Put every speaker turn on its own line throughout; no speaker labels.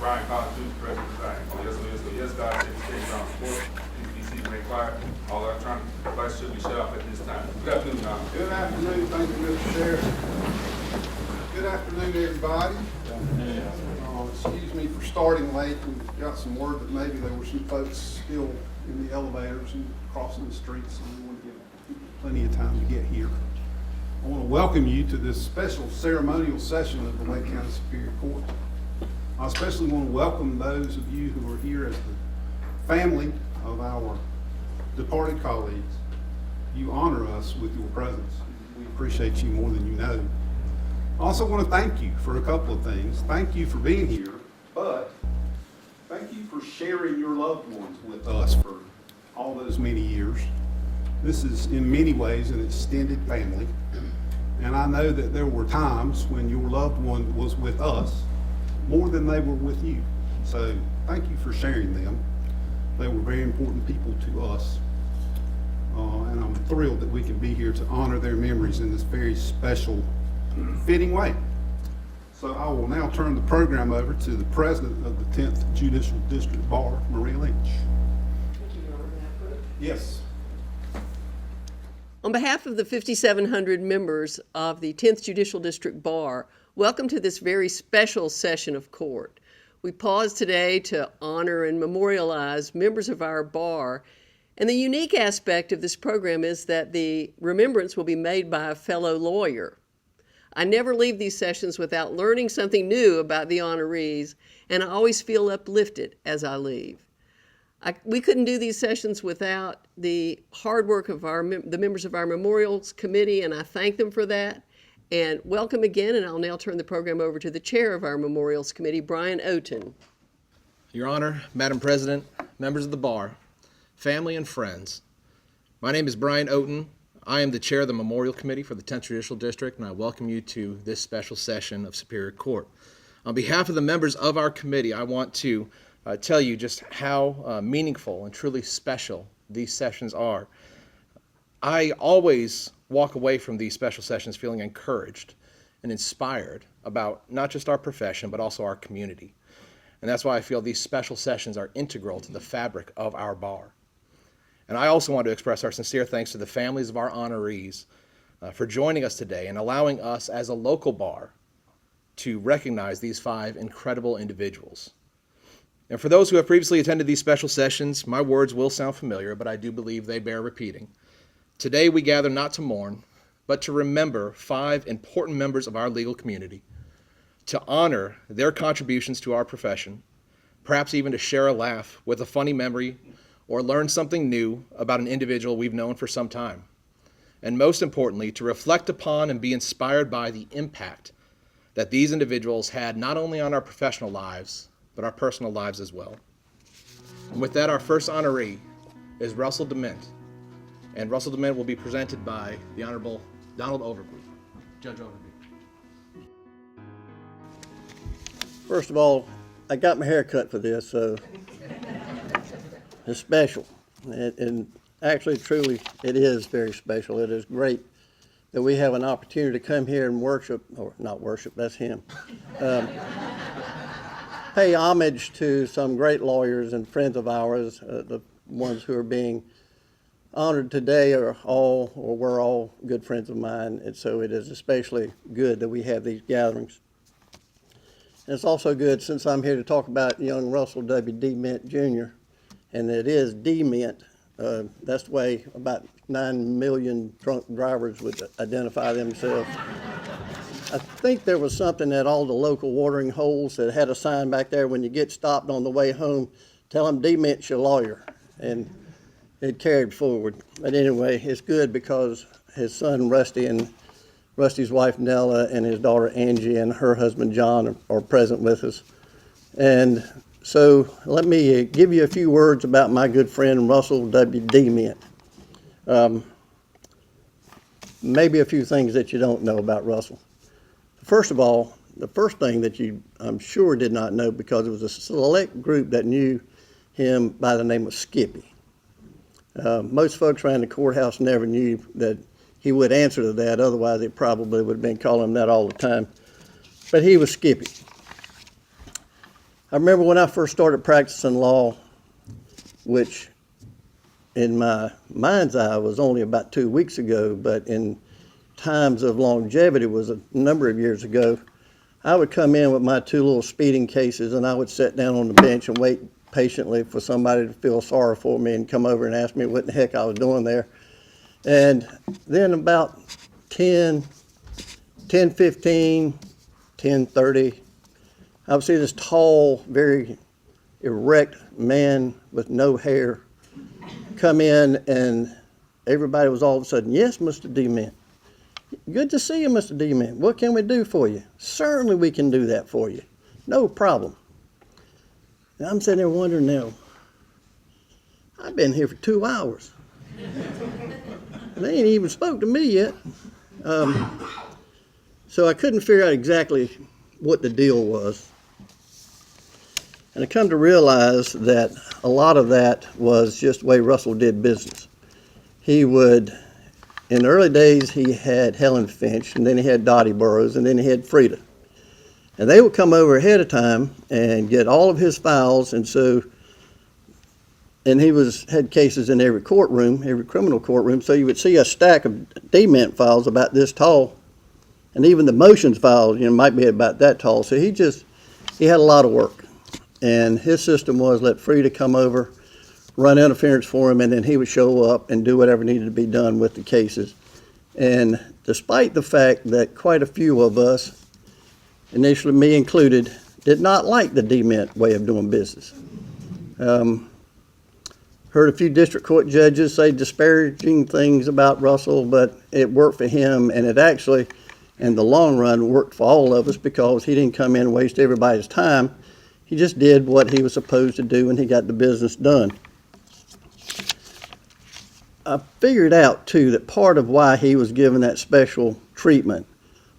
Brian Carlton, Jr., President of the Bank. Yes, God, take the case on support. Please be seated, remain quiet. All electronic devices should be shut off at this time. Good afternoon, Your Honor.
Good afternoon, thank you, Mr. Sheriff. Good afternoon, everybody. Excuse me for starting late. We got some word that maybe there were some folks still in the elevators and crossing the streets, so we want to give people plenty of time to get here. I want to welcome you to this special ceremonial session of the Wake County Superior Court. I especially want to welcome those of you who are here as the family of our departed colleagues. You honor us with your presence. We appreciate you more than you know. I also want to thank you for a couple of things. Thank you for being here, but thank you for sharing your loved ones with us for all those many years. This is in many ways an extended family, and I know that there were times when your loved one was with us more than they were with you. So thank you for sharing them. They were very important people to us, and I'm thrilled that we can be here to honor their memories in this very special, fitting way. So I will now turn the program over to the President of the 10th Judicial District Bar, Maria Lynch.
Thank you, Robert. May I put it?
Yes.
On behalf of the 5,700 members of the 10th Judicial District Bar, welcome to this very special session of court. We pause today to honor and memorialize members of our bar, and the unique aspect of this program is that the remembrance will be made by a fellow lawyer. I never leave these sessions without learning something new about the honorees, and I always feel uplifted as I leave. We couldn't do these sessions without the hard work of the members of our Memorials Committee, and I thank them for that. And welcome again, and I'll now turn the program over to the chair of our Memorials Committee, Brian Oten.
Your Honor, Madam President, members of the bar, family and friends, my name is Brian Oten. I am the chair of the Memorial Committee for the 10th Judicial District, and I welcome you to this special session of Superior Court. On behalf of the members of our committee, I want to tell you just how meaningful and truly special these sessions are. I always walk away from these special sessions feeling encouraged and inspired about not just our profession, but also our community. And that's why I feel these special sessions are integral to the fabric of our bar. And I also want to express our sincere thanks to the families of our honorees for joining us today and allowing us as a local bar to recognize these 5 incredible individuals. And for those who have previously attended these special sessions, my words will sound familiar, but I do believe they bear repeating. Today we gather not to mourn, but to remember 5 important members of our legal community, to honor their contributions to our profession, perhaps even to share a laugh with a funny memory or learn something new about an individual we've known for some time. And most importantly, to reflect upon and be inspired by the impact that these individuals had not only on our professional lives, but our personal lives as well. And with that, our first honoree is Russell DeMent. And Russell DeMent will be presented by the Honorable Donald Overby. Judge Overby.
First of all, I got my hair cut for this, so it's special. And actually, truly, it is very special. It is great that we have an opportunity to come here and worship, or not worship, that's him. Pay homage to some great lawyers and friends of ours. The ones who are being honored today are all, or were all, good friends of mine, and so it is especially good that we have these gatherings. And it's also good, since I'm here to talk about young Russell W. DeMent Jr., and it is DeMent. That's the way about 9 million drunk drivers would identify themselves. I think there was something at all the local watering holes that had a sign back there, when you get stopped on the way home, tell them DeMent's your lawyer. And it carried forward. But anyway, it's good because his son Rusty and Rusty's wife Nella and his daughter Angie and her husband John are present with us. And so let me give you a few words about my good friend Russell W. DeMent. Maybe a few things that you don't know about Russell. First of all, the first thing that you, I'm sure, did not know, because it was a select group that knew him by the name of Skippy. Most folks around the courthouse never knew that he would answer to that, otherwise they probably would have been calling him that all the time. But he was Skippy. I remember when I first started practicing law, which in my mind's eye was only about 2 weeks ago, but in times of longevity was a number of years ago. I would come in with my 2 little speeding cases, and I would sit down on the bench and wait patiently for somebody to feel sorry for me and come over and ask me what in the heck I was doing there. And then about 10:15, 10:30, I would see this tall, very erect man with no hair come in, and everybody was all of a sudden, "Yes, Mr. DeMent. Good to see you, Mr. DeMent. What can we do for you?" "Certainly we can do that for you. No problem." And I'm sitting there wondering now, I've been here for 2 hours. They ain't even spoke to me yet. So I couldn't figure out exactly what the deal was. And I come to realize that a lot of that was just the way Russell did business. He would, in the early days, he had Helen Finch, and then he had Dottie Burrows, and then he had Frida. And they would come over ahead of time and get all of his files, and he had cases in every courtroom, every criminal courtroom, so you would see a stack of DeMent files about this tall, and even the motions files, might be about that tall. So he had a lot of work. And his system was let Frida come over, run interference for him, and then he would show up and do whatever needed to be done with the cases. And despite the fact that quite a few of us, initially me included, did not like the DeMent way of doing business. Heard a few district court judges say disparaging things about Russell, but it worked for him, and it actually, in the long run, worked for all of us because he didn't come in and waste everybody's time. He just did what he was supposed to do, and he got the business done. I figured out, too, that part of why he was given that special treatment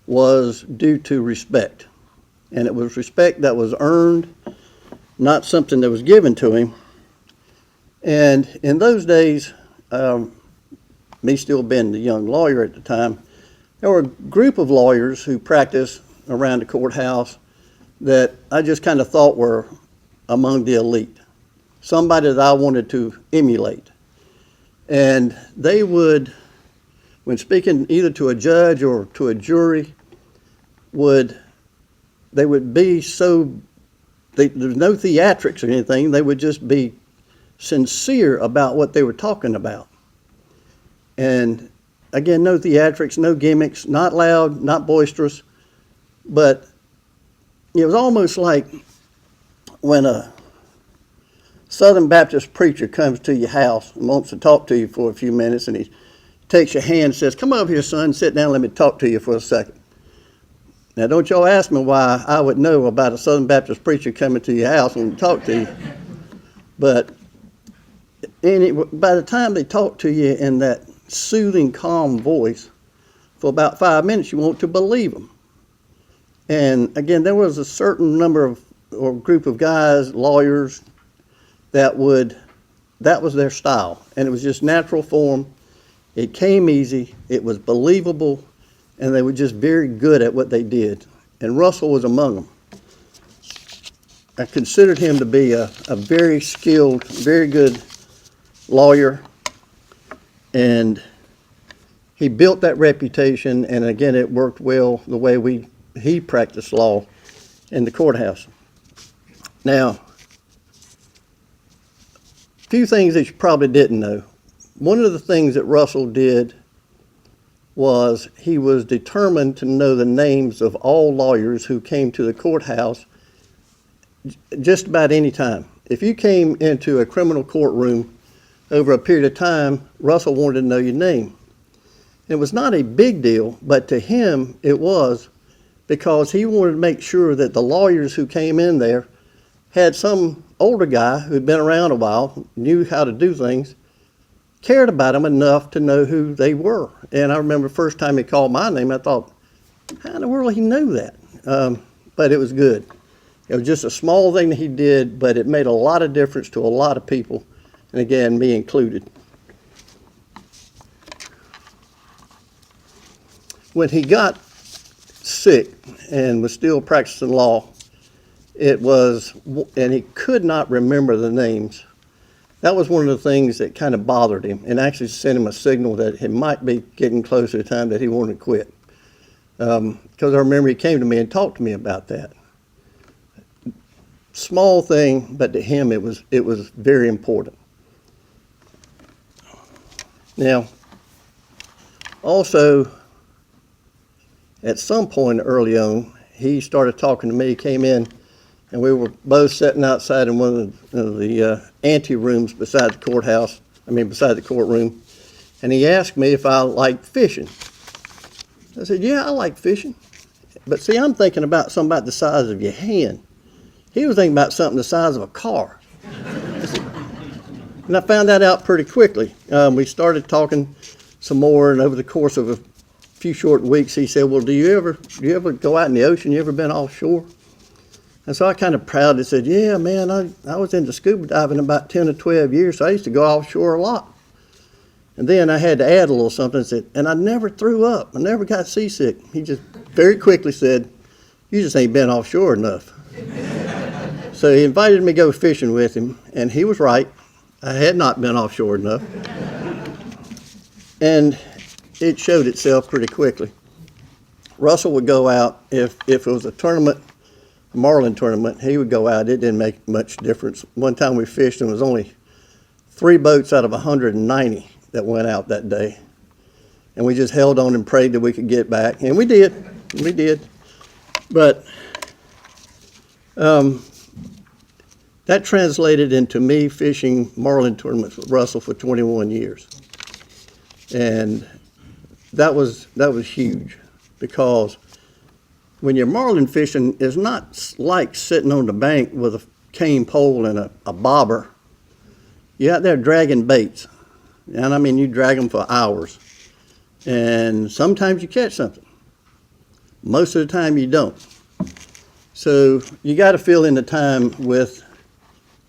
was due to respect. And it was respect that was earned, not something that was given to him. And in those days, me still being the young lawyer at the time, there were a group of lawyers who practiced around the courthouse that I just kind of thought were among the elite, somebody that I wanted to emulate. And they would, when speaking either to a judge or to a jury, they would be there's no theatrics or anything, they would just be sincere about what they were talking about. And again, no theatrics, no gimmicks, not loud, not boisterous, but it was almost like when a Southern Baptist preacher comes to your house and wants to talk to you for a few minutes, and he takes your hand and says, "Come over here, son, sit down, let me talk to you for a second." Now, don't y'all ask me why I would know about a Southern Baptist preacher coming to your house and talk to you. But by the time they talk to you in that soothing, calm voice, for about 5 minutes, you want to believe them. And again, there was a certain number or group of guys, lawyers, that was their style. And it was just natural for them. It came easy, it was believable, and they were just very good at what they did. And Russell was among them. I considered him to be a very skilled, very good lawyer, and he built that reputation, and again, it worked well the way he practiced law in the courthouse. Now, a few things that you probably didn't know. One of the things that Russell did was he was determined to know the names of all lawyers who came to the courthouse just about any time. If you came into a criminal courtroom over a period of time, Russell wanted to know your name. It was not a big deal, but to him it was, because he wanted to make sure that the lawyers who came in there had some older guy who'd been around a while, knew how to do things, cared about them enough to know who they were. And I remember the first time he called my name, I thought, how in the world he knew that? But it was good. It was just a small thing that he did, but it made a lot of difference to a lot of people, and again, me included. When he got sick and was still practicing law, it was, and he could not remember the names. That was one of the things that kind of bothered him and actually sent him a signal that it might be getting close to the time that he wanted to quit. Because I remember he came to me and talked to me about that. Small thing, but to him it was very important. Now, also, at some point early on, he started talking to me. He came in, and we were both sitting outside in one of the ante rooms beside the courthouse. Beside the courtroom, and he asked me if I liked fishing. I said, "Yeah, I like fishing," but see, I'm thinking about something about the size of your hand. He was thinking about something the size of a car. And I found that out pretty quickly. We started talking some more, and over the course of a few short weeks, he said, "Well, do you ever go out in the ocean? You ever been offshore?" And so I kind of proudly said, "Yeah, man, I was into scuba diving about 10 or 12 years, so I used to go offshore a lot." And then I had to add a little something and said, "And I never threw up. I never got seasick." He just very quickly said, "You just ain't been offshore enough." So he invited me to go fishing with him, and he was right. I had not been offshore enough. And it showed itself pretty quickly. Russell would go out, if it was a tournament, a marlin tournament, he would go out. It didn't make much difference. One time we fished, and it was only 3 boats out of 190 that went out that day. And we just held on and prayed that we could get back. And we did. We did. But that translated into me fishing marlin tournaments with Russell for 21 years. And that was huge, because when you're marlin fishing, it's not like sitting on the bank with a cane pole and a bobber. You're out there dragging baits. And I mean, you drag them for hours. And sometimes you catch something. Most of the time you don't. So you got to fill in the time with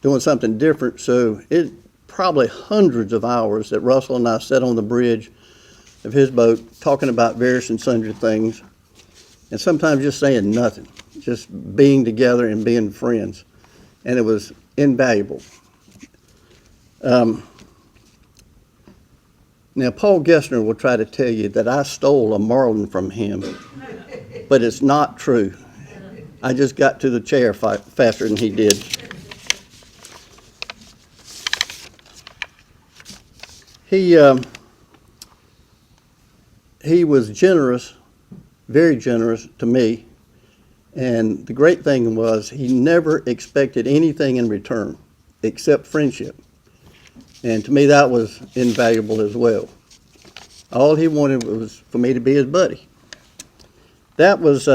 doing something different. So it probably hundreds of hours that Russell and I sat on the bridge of his boat talking about various and sundry things, and sometimes just saying nothing, just being together and being friends. And it was invaluable. Now, Paul Gessner will try to tell you that I stole a marlin from him, but it's not true. I just got to the chair faster than he did. He was generous, very generous to me, and the great thing was he never expected anything in return except friendship. And to me, that was invaluable as well. All he wanted was for me to be his buddy. That was,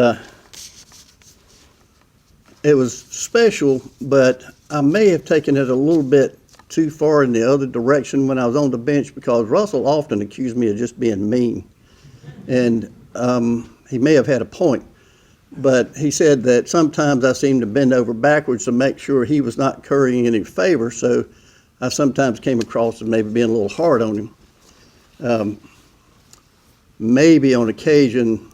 it was special, but I may have taken it a little bit too far in the other direction when I was on the bench, because Russell often accused me of just being mean. And he may have had a point, but he said that sometimes I seemed to bend over backwards to make sure he was not currying any favor, so I sometimes came across as maybe being a little hard on him. Maybe on occasion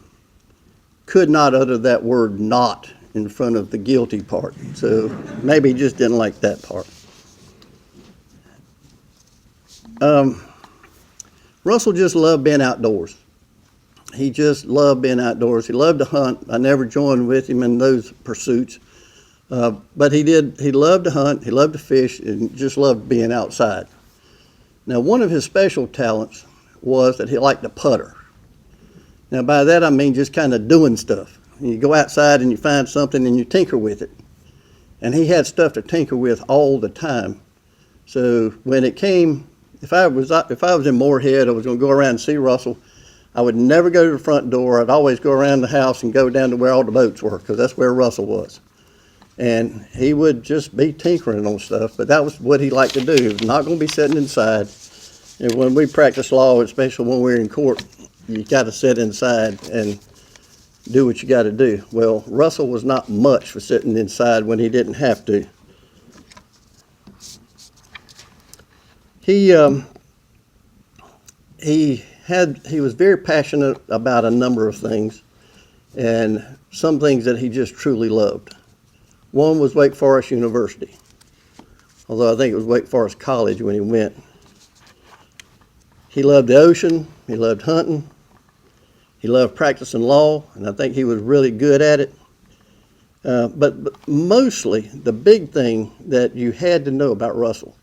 could not utter that word "not" in front of the guilty part. So maybe he just didn't like that part. Russell just loved being outdoors. He just loved being outdoors. He loved to hunt. I never joined with him in those pursuits. But he did. He loved to hunt, he loved to fish, and just loved being outside. Now, one of his special talents was that he liked to putter. Now, by that I mean just kind of doing stuff. You go outside and you find something and you tinker with it. And he had stuff to tinker with all the time. So when it came, if I was in Moorhead, I was going to go around and see Russell, I would never go to the front door. I'd always go around the house and go down to where all the boats were, because that's where Russell was. And he would just be tinkering on stuff, but that was what he liked to do. He was not going to be sitting inside. And when we practice law, especially when we're in court, you got to sit inside and do what you got to do. Well, Russell was not much for sitting inside when he didn't have to. He was very passionate about a number of things, and some things that he just truly loved. One was Wake Forest University, although I think it was Wake Forest College when he went. He loved the ocean, he loved hunting, he loved practicing law, and I think he was really good at it. But mostly, the big thing that you had to know about Russell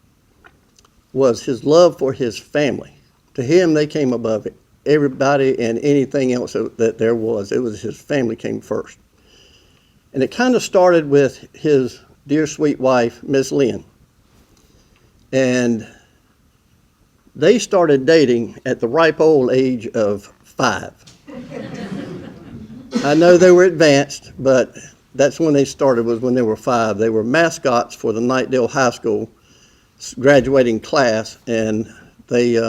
was his love for his family. To him, they came above it. Everybody and anything else that there was. It was his family came first. And it kind of started with his dear sweet wife, Miss Lynn. And they started dating at the ripe old age of 5. I know they were advanced, but that's when they started, was when they were 5. They were mascots for the Knightdale High School graduating class, and they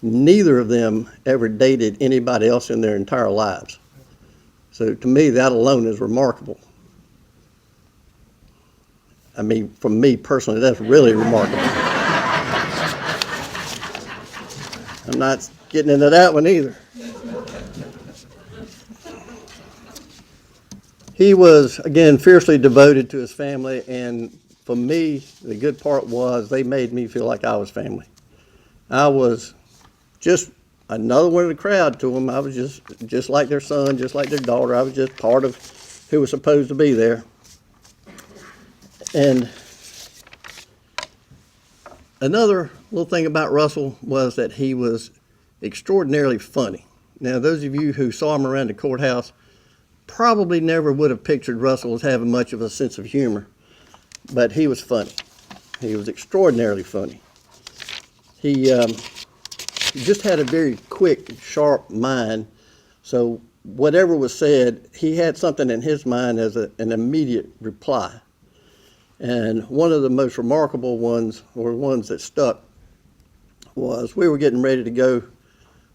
neither of them ever dated anybody else in their entire lives. So to me, that alone is remarkable. I mean, for me personally, that's really remarkable. I'm not getting into that one either. He was, again, fiercely devoted to his family, and for me, the good part was they made me feel like I was family. I was just another one of the crowd to them. I was just like their son, just like their daughter. I was just part of who was supposed to be there. And another little thing about Russell was that he was extraordinarily funny. Now, those of you who saw him around the courthouse probably never would have pictured Russell as having much of a sense of humor, but he was funny. He was extraordinarily funny. He just had a very quick, sharp mind, so whatever was said, he had something in his mind as an immediate reply. And one of the most remarkable ones, or ones that stuck, was we were getting ready to go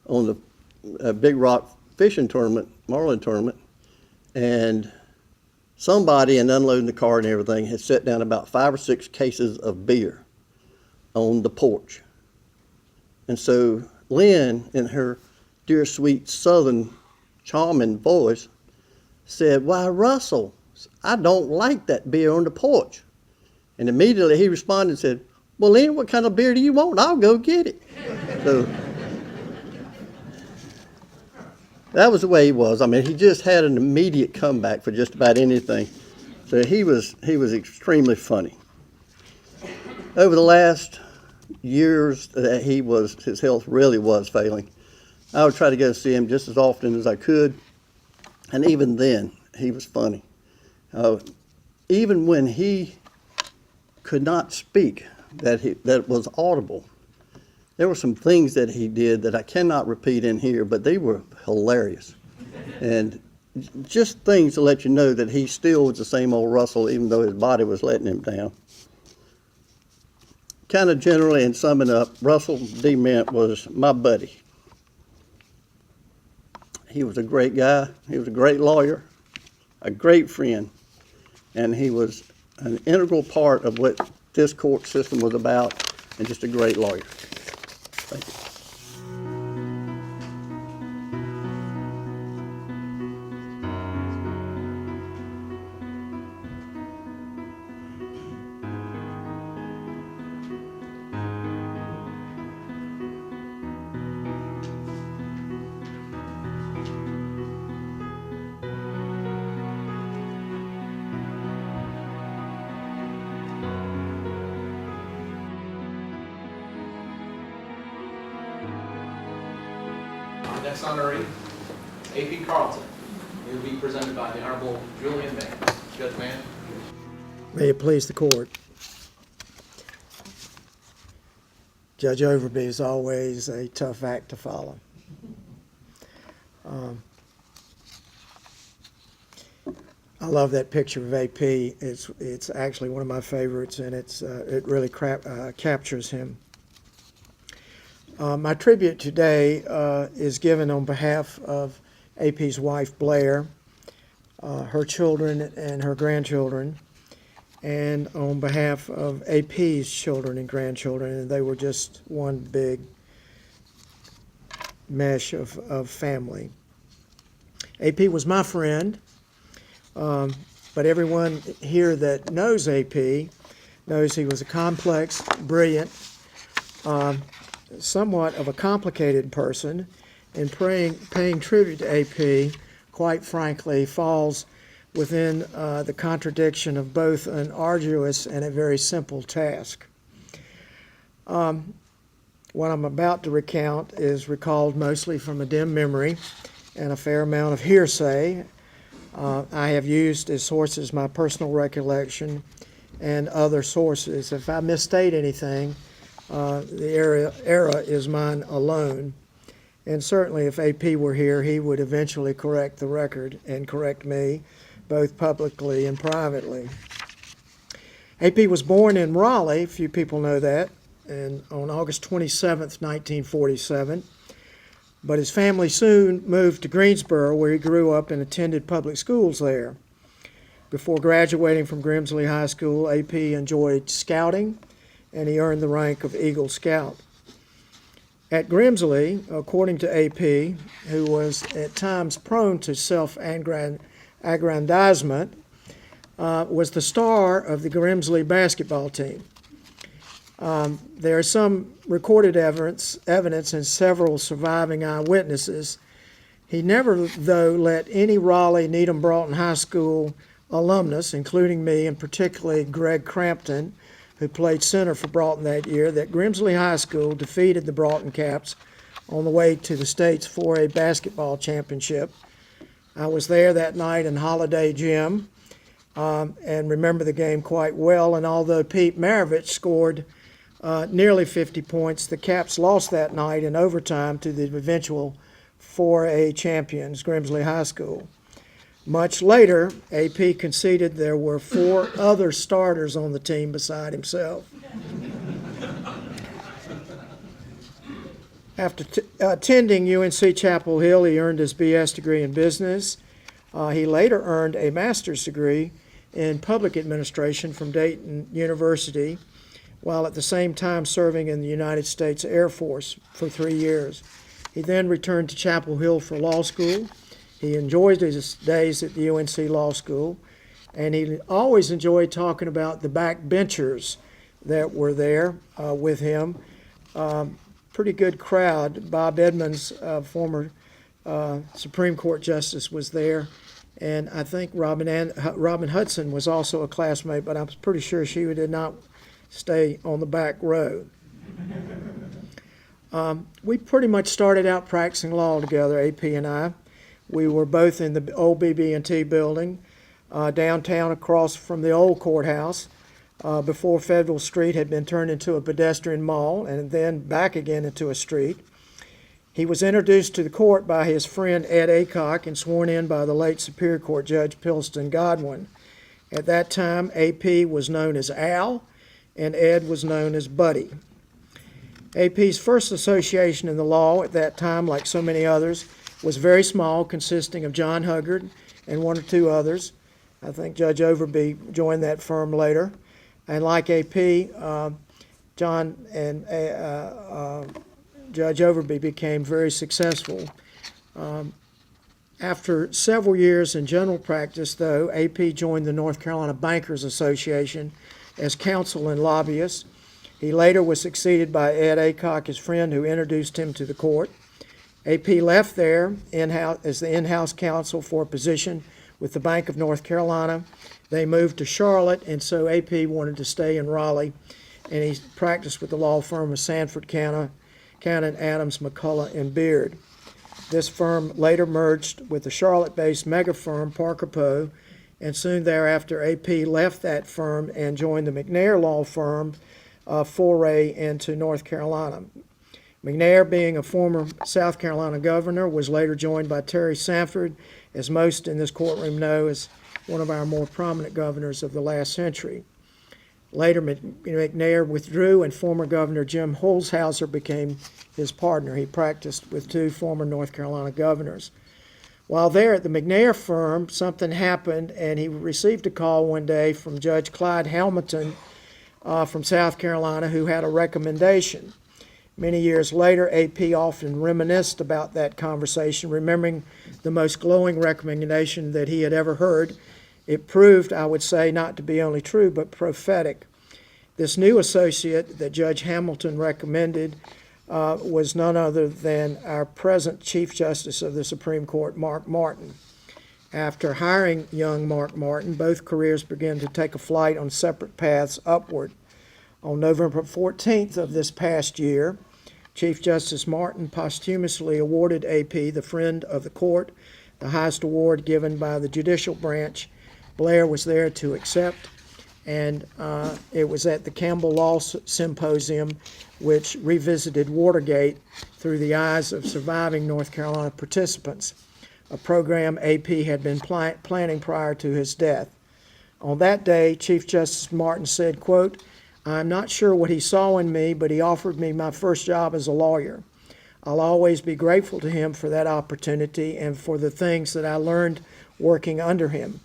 on the Big Rock fishing tournament, marlin tournament, and somebody, in unloading the car and everything, had set down about 5 or 6 cases of beer on the porch. And so Lynn, in her dear, sweet, southern, charming voice, said, "Why, Russell, I don't like that beer on the porch." And immediately he responded and said, "Well, Lynn, what kind of beer do you want? I'll go get it." So that was the way he was. I mean, he just had an immediate comeback for just about anything. So he was extremely funny. Over the last years that his health really was failing, I would try to go see him just as often as I could. And even then, he was funny. Even when he could not speak, that was audible, there were some things that he did that I cannot repeat in here, but they were hilarious. And just things to let you know that he still was the same old Russell, even though his body was letting him down. Kind of generally, in summing up, Russell DeMent was my buddy. He was a great guy. He was a great lawyer, a great friend, and he was an integral part of what this court system was about, and just a great lawyer. Thank you.
Our next honoree, AP Carlton. He will be presented by the Honorable Julian Mann. Judge Mann.
May it please the court. Judge Overby is always a tough act to follow. I love that picture of AP. It's actually one of my favorites, and it really captures him. My tribute today is given on behalf of AP's wife, Blair, her children and her grandchildren, and on behalf of AP's children and grandchildren, and they were just one big mesh of family. AP was my friend. but everyone here that knows AP knows he was a complex, brilliant, somewhat of a complicated person, and paying tribute to AP, quite frankly, falls within the contradiction of both an arduous and a very simple task. What I'm about to recount is recalled mostly from a dim memory and a fair amount of hearsay. I have used as sources my personal recollection and other sources. If I misstate anything, the error is mine alone. And certainly if AP were here, he would eventually correct the record and correct me, both publicly and privately. AP was born in Raleigh, few people know that, and on August 27th, 1947. But his family soon moved to Greensboro, where he grew up and attended public schools there. Before graduating from Grimsley High School, AP enjoyed scouting, and he earned the rank of Eagle Scout. At Grimsley, according to AP, who was at times prone to self-aggrandizement, was the star of the Grimsley basketball team. There is some recorded evidence and several surviving eyewitnesses. He never, though, let any Raleigh Needham Broughton High School alumnus, including me and particularly Greg Crampton, who played center for Broughton that year, that Grimsley High School defeated the Broughton Caps on the way to the state's 4A basketball championship. I was there that night in Holiday Gym and remember the game quite well, and although Pete Maravich scored nearly 50 points, the Caps lost that night in overtime to the eventual 4A champions, Grimsley High School. Much later, AP conceded there were 4 other starters on the team beside himself. After attending UNC Chapel Hill, he earned his BS degree in business. He later earned a master's degree in public administration from Dayton University, while at the same time serving in the United States Air Force for 3 years. He then returned to Chapel Hill for law school. He enjoyed his days at the UNC Law School, and he always enjoyed talking about the backbenchers that were there with him. Pretty good crowd. Bob Edmonds, former Supreme Court Justice, was there, and I think Robin Hudson was also a classmate, but I'm pretty sure she did not stay on the back row. We pretty much started out practicing law together, AP and I. We were both in the old BB&T building downtown across from the old courthouse before Federal Street had been turned into a pedestrian mall and then back again into a street. He was introduced to the court by his friend Ed Aycock and sworn in by the late Superior Court Judge Pilston Godwin. At that time, AP was known as Al, and Ed was known as Buddy. AP's first association in the law at that time, like so many others, was very small, consisting of John Huggard and 1 or 2 others. I think Judge Overby joined that firm later. And like AP, John and Judge Overby became very successful. After several years in general practice, though, AP joined the North Carolina Bankers Association as counsel and lobbyist. He later was succeeded by Ed Aycock, his friend, who introduced him to the court. AP left there as the in-house counsel for a position with the Bank of North Carolina. They moved to Charlotte, and so AP wanted to stay in Raleigh, and he practiced with the law firm of Sanford, Cannon, Adams, McCullough, and Beard. This firm later merged with the Charlotte-based mega firm Parker Poe, and soon thereafter AP left that firm and joined the McNair law firm, foray into North Carolina. McNair, being a former South Carolina governor, was later joined by Terry Sanford, as most in this courtroom know, as one of our more prominent governors of the last century. Later, McNair withdrew, and former Governor Jim Holzhauser became his partner. He practiced with 2 former North Carolina governors. While there at the McNair firm, something happened, and he received a call one day from Judge Clyde Hamilton from South Carolina, who had a recommendation. Many years later, AP often reminisced about that conversation, remembering the most glowing recommendation that he had ever heard, It proved, I would say, not to be only true, but prophetic. This new associate that Judge Hamilton recommended was none other than our present Chief Justice of the Supreme Court, Mark Martin. After hiring young Mark Martin, both careers began to take a flight on separate paths upward. On November 14th of this past year, Chief Justice Martin posthumously awarded AP the Friend of the Court, the highest award given by the judicial branch. Blair was there to accept, and it was at the Campbell Law Symposium, which revisited Watergate through the eyes of surviving North Carolina participants, a program AP had been planning prior to his death. On that day, Chief Justice Martin said, quote, "I'm not sure what he saw in me, but he offered me my first job as a lawyer. I'll always be grateful to him for that opportunity and for the things that I learned working under him.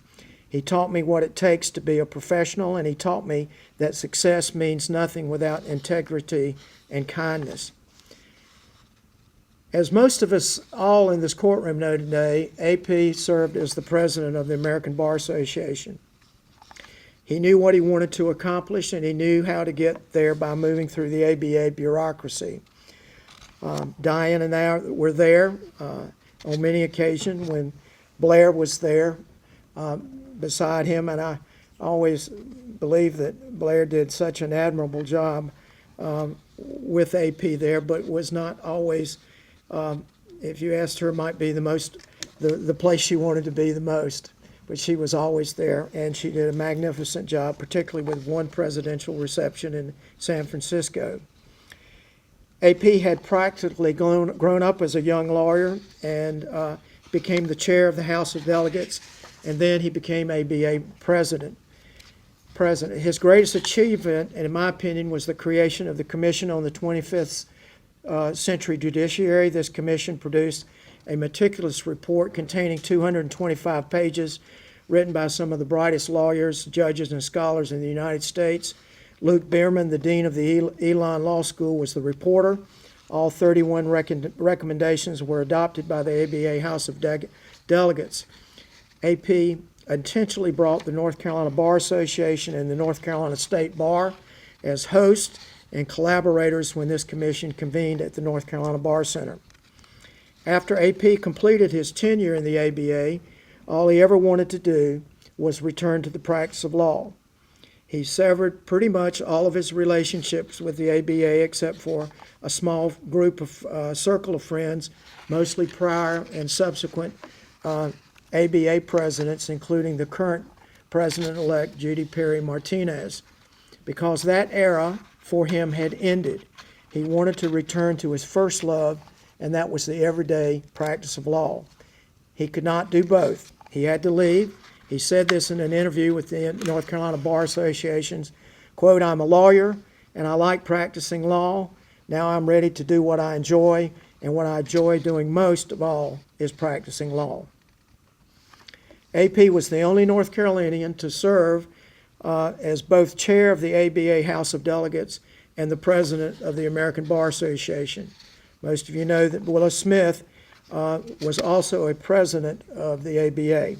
He taught me what it takes to be a professional, and he taught me that success means nothing without integrity and kindness." As most of us all in this courtroom know today, AP served as the president of the American Bar Association. He knew what he wanted to accomplish, and he knew how to get there by moving through the ABA bureaucracy. Diane and I were there on many occasions when Blair was there beside him, and I always believe that Blair did such an admirable job with AP there, but was not always, if you asked her, might be the place she wanted to be the most. But she was always there, and she did a magnificent job, particularly with one presidential reception in San Francisco. AP had practically grown up as a young lawyer and became the chair of the House of Delegates, and then he became ABA president. His greatest achievement, in my opinion, was the creation of the Commission on the 25th Century Judiciary. This commission produced a meticulous report containing 225 pages, written by some of the brightest lawyers, judges, and scholars in the United States. Luke Bierman, the dean of the Elon Law School, was the reporter. All 31 recommendations were adopted by the ABA House of Delegates. AP intentionally brought the North Carolina Bar Association and the North Carolina State Bar as hosts and collaborators when this commission convened at the North Carolina Bar Center. After AP completed his tenure in the ABA, all he ever wanted to do was return to the practice of law. He severed pretty much all of his relationships with the ABA except for a small group of circle of friends, mostly prior and subsequent ABA presidents, including the current president-elect Judy Perry Martinez. Because that era for him had ended, he wanted to return to his first love, and that was the everyday practice of law. He could not do both. He had to leave. He said this in an interview with the North Carolina Bar Association's, quote, "I'm a lawyer and I like practicing law. Now I'm ready to do what I enjoy, and what I enjoy doing most of all is practicing law." AP was the only North Carolinian to serve as both chair of the ABA House of Delegates and the president of the American Bar Association. Most of you know that Willis Smith was also a president of the ABA.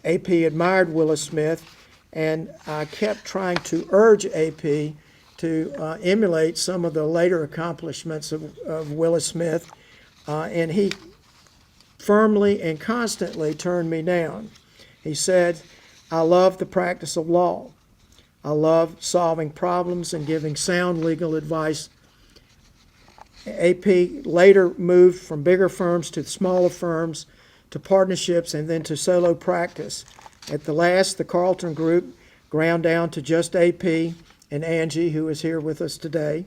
AP admired Willis Smith, and I kept trying to urge AP to emulate some of the later accomplishments of Willis Smith, and he firmly and constantly turned me down. He said, "I love the practice of law. I love solving problems and giving sound legal advice." AP later moved from bigger firms to smaller firms, to partnerships, and then to solo practice. At the last, the Carlton group ground down to just AP and Angie, who is here with us today.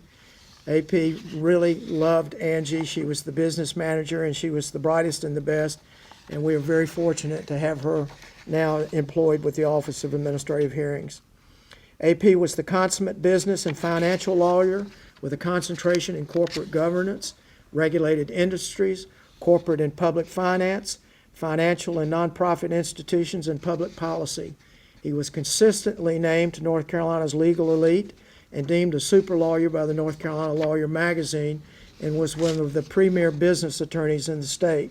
AP really loved Angie. She was the business manager, and she was the brightest and the best, and we are very fortunate to have her now employed with the Office of Administrative Hearings. AP was the consummate business and financial lawyer with a concentration in corporate governance, regulated industries, corporate and public finance, financial and nonprofit institutions, and public policy. He was consistently named to North Carolina's legal elite and deemed a super lawyer by the North Carolina Lawyer magazine, and was one of the premier business attorneys in the state.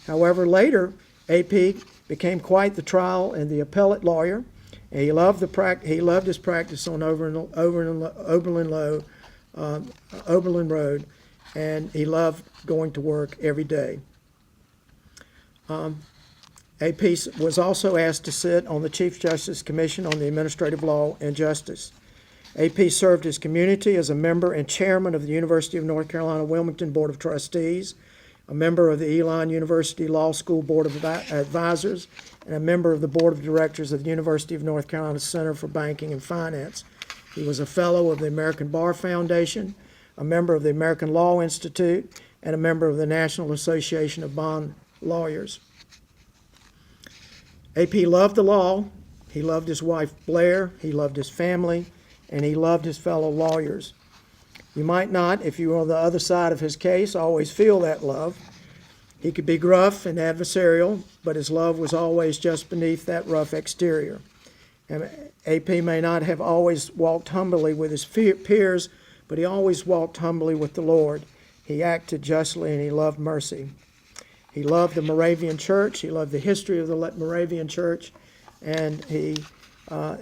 However, later, AP became quite the trial and the appellate lawyer, and he loved his practice on Oberlin Road, and he loved going to work every day. AP was also asked to sit on the Chief Justice Commission on the Administrative Law and Justice. AP served his community as a member and chairman of the University of North Carolina Wilmington Board of Trustees, a member of the Elon University Law School Board of Advisors, and a member of the Board of Directors of the University of North Carolina Center for Banking and Finance. He was a fellow of the American Bar Foundation, a member of the American Law Institute, and a member of the National Association of Bond Lawyers. AP loved the law, he loved his wife Blair, he loved his family, and he loved his fellow lawyers. You might not, if you were on the other side of his case, always feel that love. He could be gruff and adversarial, but his love was always just beneath that rough exterior. And AP may not have always walked humbly with his peers, but he always walked humbly with the Lord. He acted justly and he loved mercy. He loved the Moravian Church, he loved the history of the Moravian Church, and he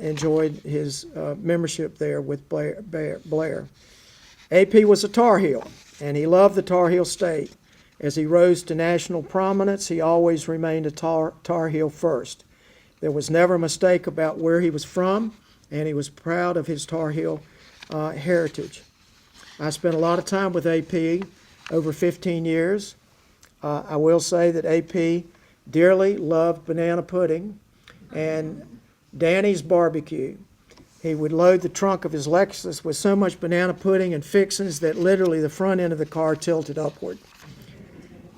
enjoyed his membership there with Blair. AP was a Tar Heel, and he loved the Tar Heel State. As he rose to national prominence, he always remained a Tar Heel first. There was never a mistake about where he was from, and he was proud of his Tar Heel heritage. I spent a lot of time with AP, over 15 years. I will say that AP dearly loved banana pudding and Danny's barbecue. He would load the trunk of his Lexus with so much banana pudding and fixings that literally the front end of the car tilted upward.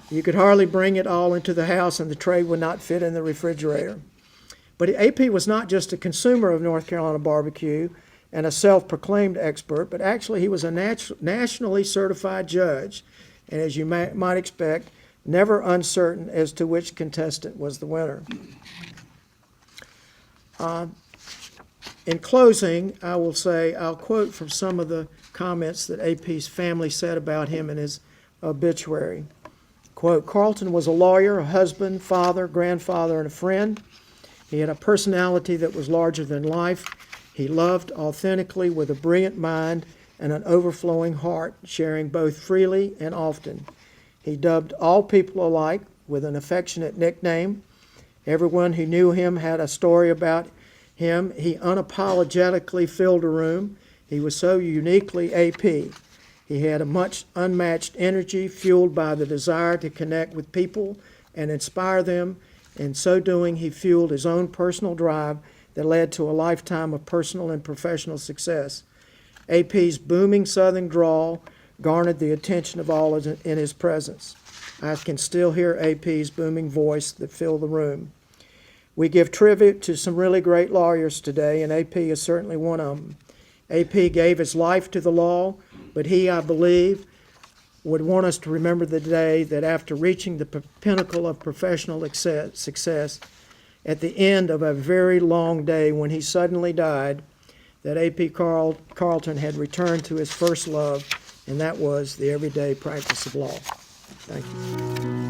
You could hardly bring it all into the house and the tray would not fit in the refrigerator. But AP was not just a consumer of North Carolina barbecue and a self-proclaimed expert, but actually he was a nationally certified judge, and as you might expect, never uncertain as to which contestant was the winner. In closing, I'll quote from some of the comments that AP's family said about him in his obituary. Quote, Carlton was a lawyer, a husband, father, grandfather, and a friend. He had a personality that was larger than life. He loved authentically with a brilliant mind and an overflowing heart, sharing both freely and often. He dubbed all people alike with an affectionate nickname. Everyone who knew him had a story about him. He unapologetically filled a room. He was so uniquely AP. He had a much unmatched energy fueled by the desire to connect with people and inspire them. In so doing, he fueled his own personal drive that led to a lifetime of personal and professional success. AP's booming Southern drawl garnered the attention of all in his presence. I can still hear AP's booming voice that filled the room. We give tribute to some really great lawyers today, and AP is certainly one of them. AP gave his life to the law, but he, I believe, would want us to remember the day that after reaching the pinnacle of professional success, at the end of a very long day when he suddenly died, that AP Carlton had returned to his first love, and that was the everyday practice of law. Thank you.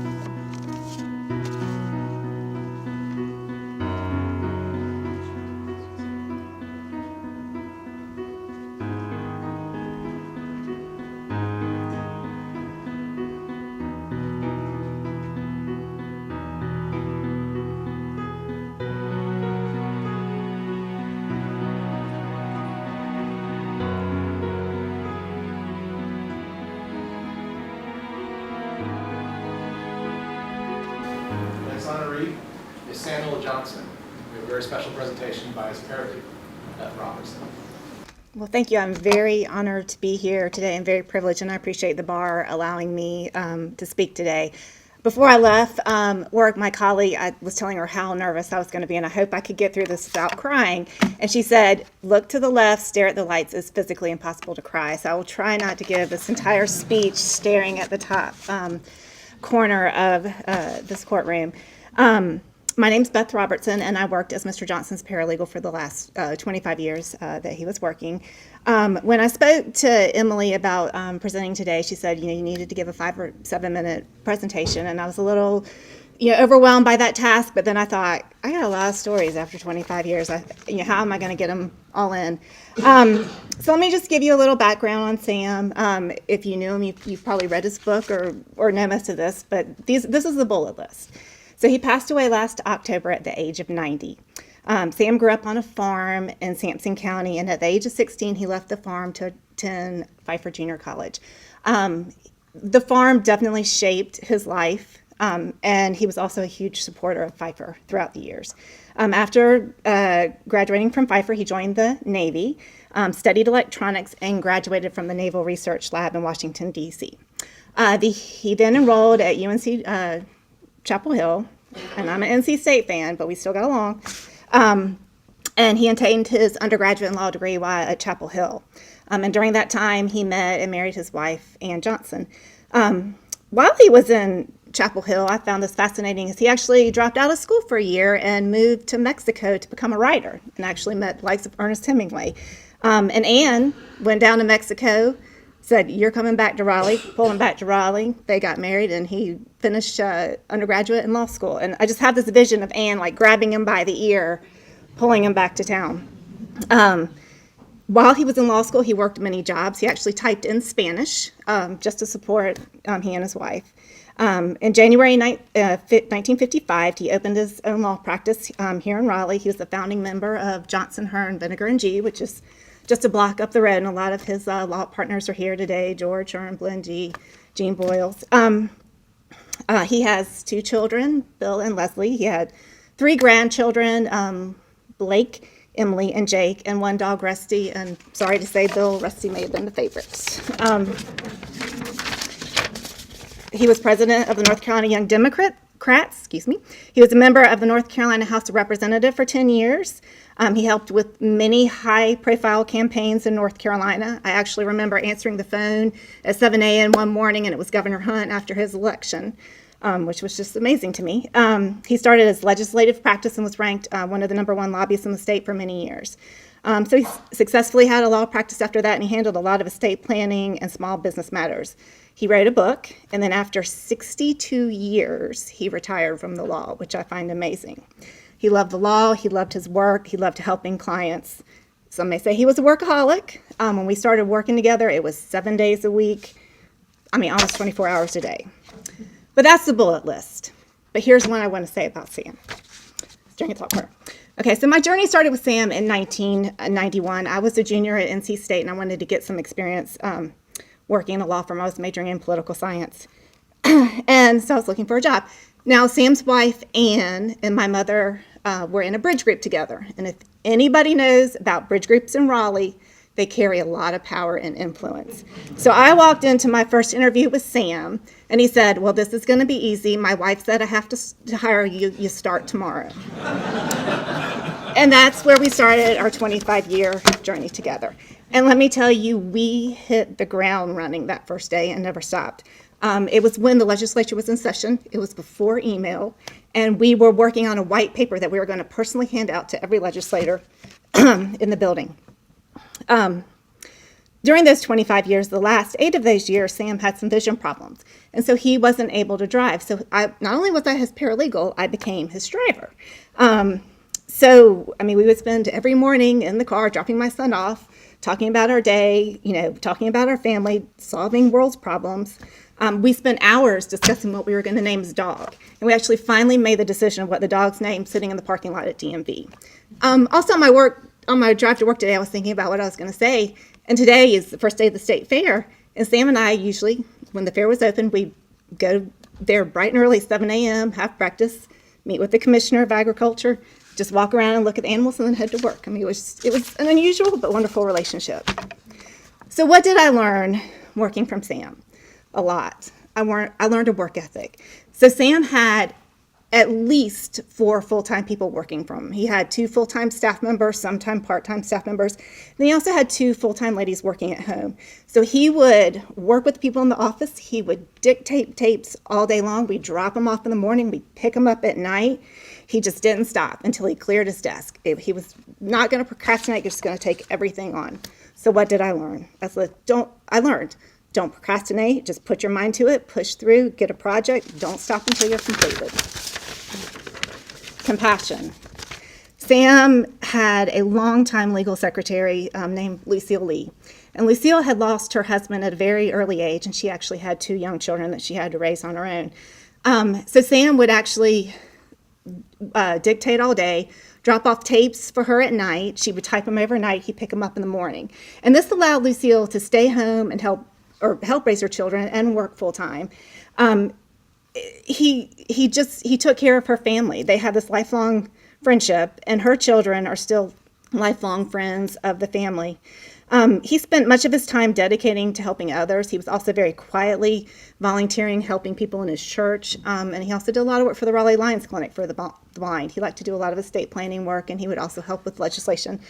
Honoree is Samuel Johnson. We have a very special presentation by his paralegal, Beth Robertson.
Well, thank you. I'm very honored to be here today and very privileged, and I appreciate the bar allowing me to speak today. Before I left work, my colleague, I was telling her how nervous I was going to be, and I hope I could get through this without crying. And she said, look to the left, stare at the lights. It's physically impossible to cry. So I will try not to give this entire speech staring at the top corner of this courtroom. My name's Beth Robertson, and I worked as Mr. Johnson's paralegal for the last 25 years that he was working. When I spoke to Emily about presenting today, she said, you needed to give a 5 or 7 minute presentation, and I was a little overwhelmed by that task, but then I thought, I got a lot of stories after 25 years. How am I going to get them all in? So let me just give you a little background on Sam. If you knew him, you've probably read his book or know most of this, but this is the bullet list. So he passed away last October at the age of 90. Sam grew up on a farm in Sampson County, and at the age of 16, he left the farm to attend Pfeiffer Junior College. The farm definitely shaped his life. And he was also a huge supporter of Pfeiffer throughout the years. After graduating from Pfeiffer, he joined the Navy, studied electronics, and graduated from the Naval Research Lab in Washington, D.C. He then enrolled at UNC Chapel Hill, and I'm an NC State fan, but we still got along. And he attained his undergraduate law degree while at Chapel Hill. And during that time, he met and married his wife, Ann Johnson. While he was in Chapel Hill, I found this fascinating, is he actually dropped out of school for a year and moved to Mexico to become a writer, and actually met the likes of Ernest Hemingway. And Anne went down to Mexico, said, "You're coming back to Raleigh," pulled him back to Raleigh. They got married, and he finished undergraduate in law school. And I just have this vision of Anne like grabbing him by the ear, pulling him back to town. While he was in law school, he worked many jobs. He actually typed in Spanish just to support he and his wife. In January 1955, he opened his own law practice here in Raleigh. He was the founding member of Johnson, Hearn, Vinegar, and G, which is just a block up the road, and a lot of his law partners are here today, George, Hearn, Glenn G, Gene Boyles. He has 2 children, Bill and Leslie. He had 3 grandchildren, Blake, Emily, and Jake, and 1 dog, Rusty. And sorry to say, Bill, Rusty may have been the favorites. He was president of the North Carolina Young Democrats. He was a member of the North Carolina House of Representatives for 10 years. He helped with many high-profile campaigns in North Carolina. I actually remember answering the phone at 7 a.m. one morning, and it was Governor Hunt after his election, which was just amazing to me. He started his legislative practice and was ranked one of the #1 lobbyists in the state for many years. So he successfully had a law practice after that, and he handled a lot of estate planning and small business matters. He wrote a book, and then after 62 years, he retired from the law, which I find amazing. He loved the law, he loved his work, he loved helping clients. Some may say he was a workaholic. When we started working together, it was 7 days a week, almost 24 hours a day. But that's the bullet list. But here's one I want to say about Sam. During a talk part. Okay, so my journey started with Sam in 1991. I was a junior at NC State, and I wanted to get some experience working in a law firm. I was majoring in political science. And so I was looking for a job. Now, Sam's wife, Ann, and my mother were in a bridge group together. And if anybody knows about bridge groups in Raleigh, they carry a lot of power and influence. So I walked into my first interview with Sam, and he said, "Well, this is going to be easy. My wife said I have to hire you. You start tomorrow." And that's where we started our 25-year journey together. And let me tell you, we hit the ground running that first day and never stopped. It was when the legislature was in session. It was before email. And we were working on a white paper that we were going to personally hand out to every legislator in the building. During those 25 years, the last 8 of those years, Sam had some vision problems. And so he wasn't able to drive. So not only was I his paralegal, I became his driver. We would spend every morning in the car dropping my son off, talking about our day, talking about our family, solving world's problems. We spent hours discussing what we were going to name his dog. And we actually finally made the decision of what the dog's name sitting in the parking lot at DMV. Also on my drive to work today, I was thinking about what I was going to say. And today is the first day of the state fair. And Sam and I usually, when the fair was open, we'd go there bright and early, 7 a.m., have breakfast, meet with the commissioner of agriculture, just walk around and look at the animals and then head to work. It was an unusual but wonderful relationship. So what did I learn working from Sam? A lot. I learned a work ethic. So Sam had at least 4 full-time people working for him. He had 2 full-time staff members, sometimes part-time staff members. And he also had 2 full-time ladies working at home. So he would work with people in the office. He would dictate tapes all day long. We'd drop them off in the morning. We'd pick them up at night. He just didn't stop until he cleared his desk. He was not going to procrastinate, just going to take everything on. So what did I learn? I learned, Don't procrastinate. Just put your mind to it, push through, get a project. Don't stop until you're completed. Compassion. Sam had a longtime legal secretary named Lucille Lee. And Lucille had lost her husband at a very early age, and she actually had 2 young children that she had to raise on her own. So Sam would actually dictate all day, drop off tapes for her at night. She would type them overnight. He'd pick them up in the morning. And this allowed Lucille to stay home and help raise her children and work full time. He took care of her family. They had this lifelong friendship, and her children are still lifelong friends of the family. He spent much of his time dedicating to helping others. He was also very quietly volunteering, helping people in his church. And he also did a lot of work for the Raleigh Lions Clinic for the blind. He liked to do a lot of estate planning work, and he would also help with legislation.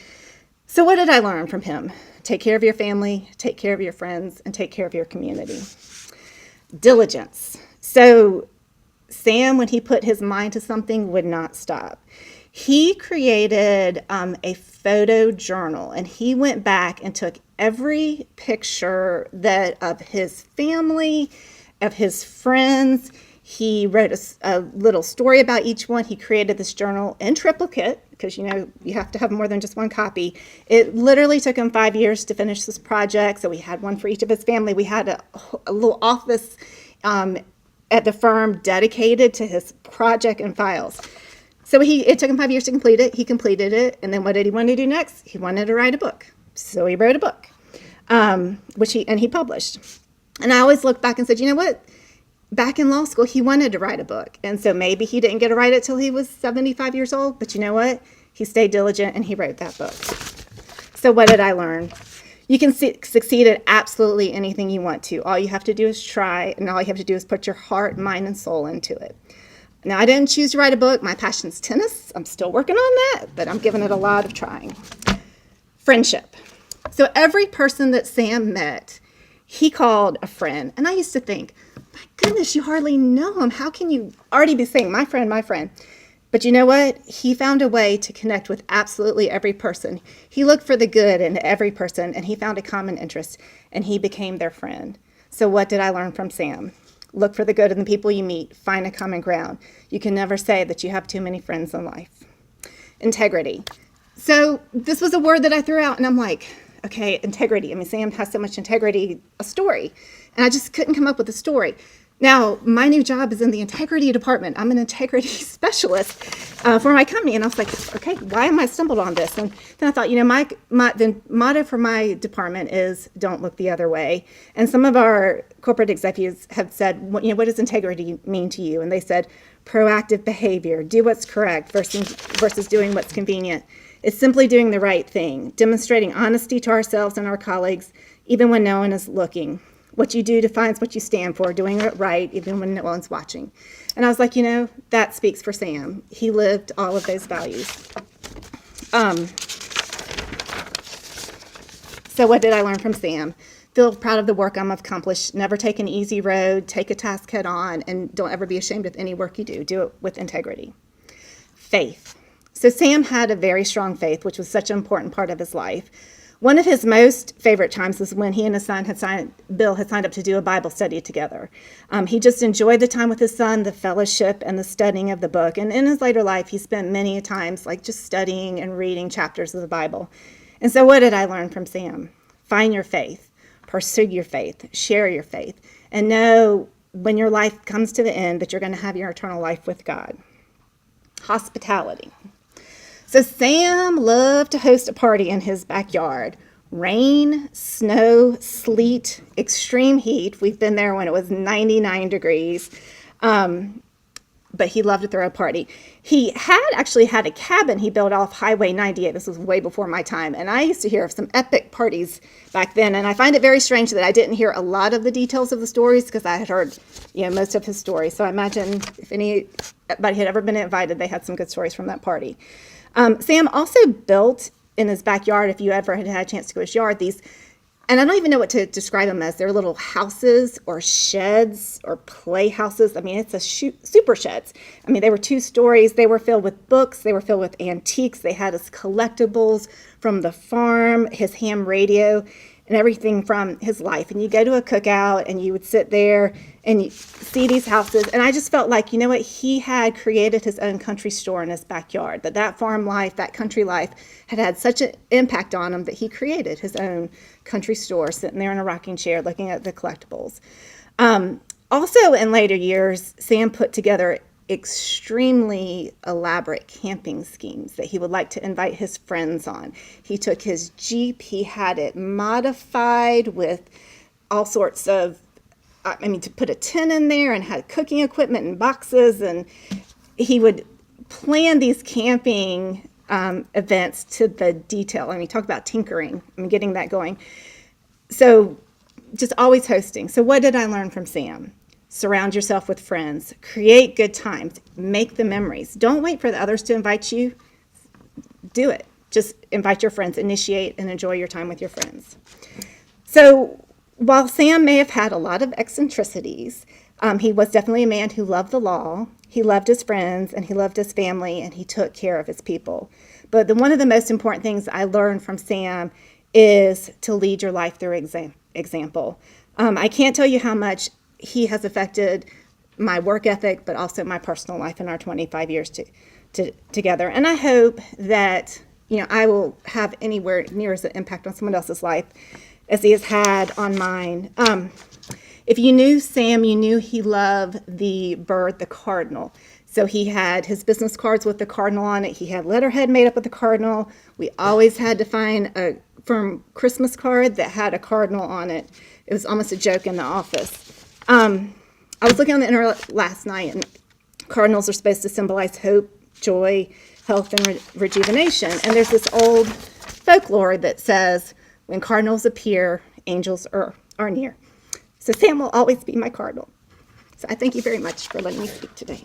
So what did I learn from him? Take care of your family, take care of your friends, and take care of your community. Diligence. So Sam, when he put his mind to something, would not stop. He created a photo journal, and he went back and took every picture of his family, of his friends. He wrote a little story about each one. He created this journal in triplicate, because you have to have more than just one copy. It literally took him 5 years to finish this project. So we had one for each of his family. We had a little office at the firm dedicated to his project and files. So it took him 5 years to complete it. He completed it. And then what did he want to do next? He wanted to write a book. So he wrote a book, which he published. And I always look back and said, you know what? Back in law school, he wanted to write a book. And so maybe he didn't get to write it till he was 75 years old. But you know what? He stayed diligent and he wrote that book. So what did I learn? You can succeed at absolutely anything you want to. All you have to do is try, and all you have to do is put your heart, mind, and soul into it. Now, I didn't choose to write a book. My passion's tennis. I'm still working on that, but I'm giving it a lot of trying. Friendship. So every person that Sam met, he called a friend. And I used to think, my goodness, you hardly know him. How can you already be saying, my friend, my friend? But you know what? He found a way to connect with absolutely every person. He looked for the good in every person, and he found a common interest, and he became their friend. So what did I learn from Sam? Look for the good in the people you meet. Find a common ground. You can never say that you have too many friends in life. Integrity. So this was a word that I threw out, and I'm like, okay, integrity. I mean, Sam has so much integrity, a story. And I just couldn't come up with a story. Now, my new job is in the integrity department. I'm an integrity specialist for my company. And I was like, okay, why am I stumbled on this? And then I thought, the motto for my department is don't look the other way. And some of our corporate executives have said, what does integrity mean to you? And they said, proactive behavior, do what's correct versus doing what's convenient. It's simply doing the right thing, demonstrating honesty to ourselves and our colleagues, even when no one is looking. What you do defines what you stand for, doing it right, even when no one's watching. And I was like, that speaks for Sam. He lived all of those values. So what did I learn from Sam? Feel proud of the work I'm accomplished. Never take an easy road. Take a task head on, and don't ever be ashamed of any work you do. Do it with integrity. Faith. So Sam had a very strong faith, which was such an important part of his life. One of his most favorite times was when he and his son Bill had signed up to do a Bible study together. He just enjoyed the time with his son, the fellowship, and the studying of the book. And in his later life, he spent many times just studying and reading chapters of the Bible. And so what did I learn from Sam? Find your faith, pursue your faith, share your faith, and know when your life comes to the end that you're going to have your eternal life with God. Hospitality. So Sam loved to host a party in his backyard. Rain, snow, sleet, extreme heat. We've been there when it was 99 degrees. But he loved to throw a party. He actually had a cabin he built off Highway 98. This was way before my time. And I used to hear of some epic parties back then. And I find it very strange that I didn't hear a lot of the details of the stories because I had heard most of his stories. So I imagine if anybody had ever been invited, they had some good stories from that party. Sam also built in his backyard, if you ever had a chance to go to his yard, these, and I don't even know what to describe them as. They're little houses or sheds or playhouses. I mean, it's super sheds. I mean, they were 2 stories. They were filled with books. They were filled with antiques. They had his collectibles from the farm, his ham radio. and everything from his life. And you go to a cookout and you would sit there and you see these houses. And I just felt like, you know what, he had created his own country store in his backyard, that farm life, that country life had had such an impact on him that he created his own country store, sitting there in a rocking chair looking at the collectibles. Also, in later years, Sam put together extremely elaborate camping schemes that he would like to invite his friends on. He took his Jeep, he had it modified with all sorts of, to put a tent in there and had cooking equipment and boxes, and he would plan these camping events to the detail. Talk about tinkering and getting that going. So just always hosting. So what did I learn from Sam? Surround yourself with friends. Create good times. Make the memories. Don't wait for the others to invite you. Do it. Just invite your friends. Initiate and enjoy your time with your friends. So while Sam may have had a lot of eccentricities, he was definitely a man who loved the law. He loved his friends, and he loved his family, and he took care of his people. But one of the most important things I learned from Sam is to lead your life through example. I can't tell you how much he has affected my work ethic, but also my personal life in our 25 years together. And I hope that, I will have anywhere near as an impact on someone else's life as he has had on mine. If you knew Sam, you knew he loved the bird, the cardinal. So he had his business cards with the cardinal on it. He had letterhead made up with the cardinal. We always had to find a firm Christmas card that had a cardinal on it. It was almost a joke in the office. I was looking on the internet last night, and cardinals are supposed to symbolize hope, joy, health, and rejuvenation. And there's this old folklore that says, when cardinals appear, angels are near. So Sam will always be my cardinal. So I thank you very much for letting me speak today.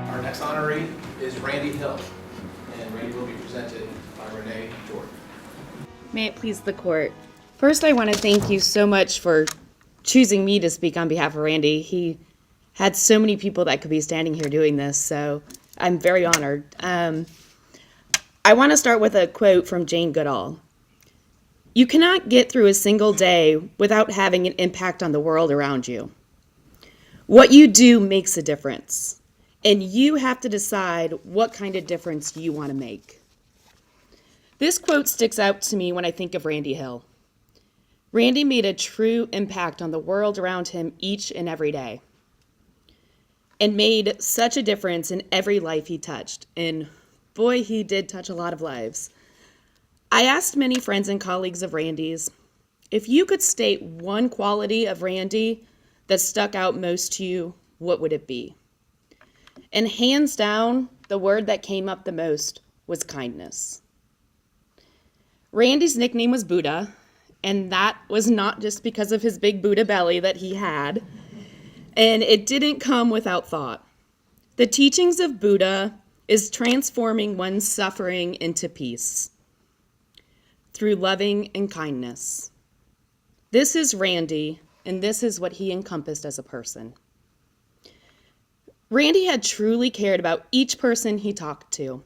Our next honoree is Randy Hill, and Randy will be presented by Renee Jordan.
May it please the court. First, I want to thank you so much for choosing me to speak on behalf of Randy. He had so many people that could be standing here doing this, so I'm very honored. I want to start with a quote from Jane Goodall. You cannot get through a single day without having an impact on the world around you. What you do makes a difference, and you have to decide what kind of difference you want to make. This quote sticks out to me when I think of Randy Hill. Randy made a true impact on the world around him each and every day, and made such a difference in every life he touched. And boy, he did touch a lot of lives. I asked many friends and colleagues of Randy's, if you could state one quality of Randy that stuck out most to you, what would it be? And hands down, the word that came up the most was kindness. Randy's nickname was Buddha, and that was not just because of his big Buddha belly that he had, and it didn't come without thought. The teachings of Buddha is transforming one's suffering into peace through loving and kindness. This is Randy, and this is what he encompassed as a person. Randy had truly cared about each person he talked to.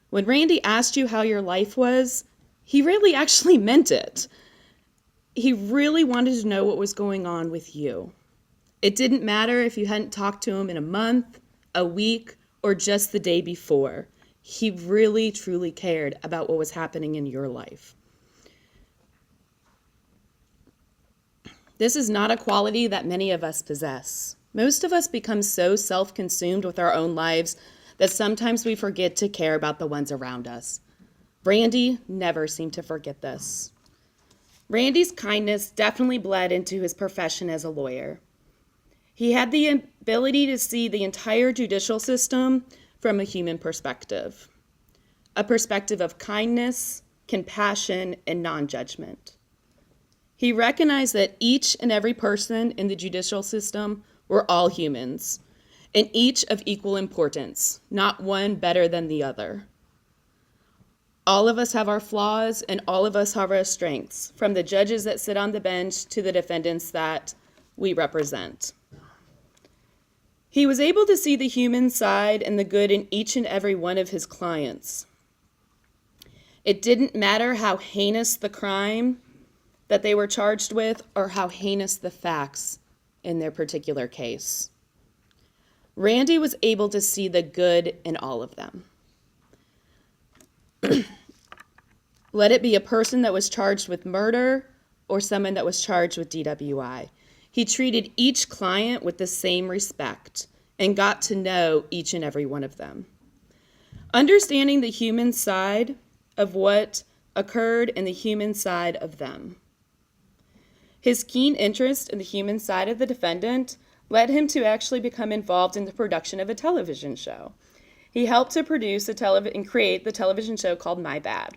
When Randy asked you how your life was, he really actually meant it. He really wanted to know what was going on with you. It didn't matter if you hadn't talked to him in a month, a week, or just the day before. He really, truly cared about what was happening in your life. This is not a quality that many of us possess. Most of us become so self-consumed with our own lives that sometimes we forget to care about the ones around us. Randy never seemed to forget this. Randy's kindness definitely bled into his profession as a lawyer. He had the ability to see the entire judicial system from a human perspective, a perspective of kindness, compassion, and non-judgment. He recognized that each and every person in the judicial system were all humans, and each of equal importance, not one better than the other. All of us have our flaws, and all of us have our strengths, from the judges that sit on the bench to the defendants that we represent. He was able to see the human side and the good in each and every one of his clients. It didn't matter how heinous the crime that they were charged with or how heinous the facts in their particular case. Randy was able to see the good in all of them. Let it be a person that was charged with murder or someone that was charged with DWI. He treated each client with the same respect and got to know each and every one of them. Understanding the human side of what occurred and the human side of them. His keen interest in the human side of the defendant led him to actually become involved in the production of a television show. He helped to produce and create the television show called My Bad,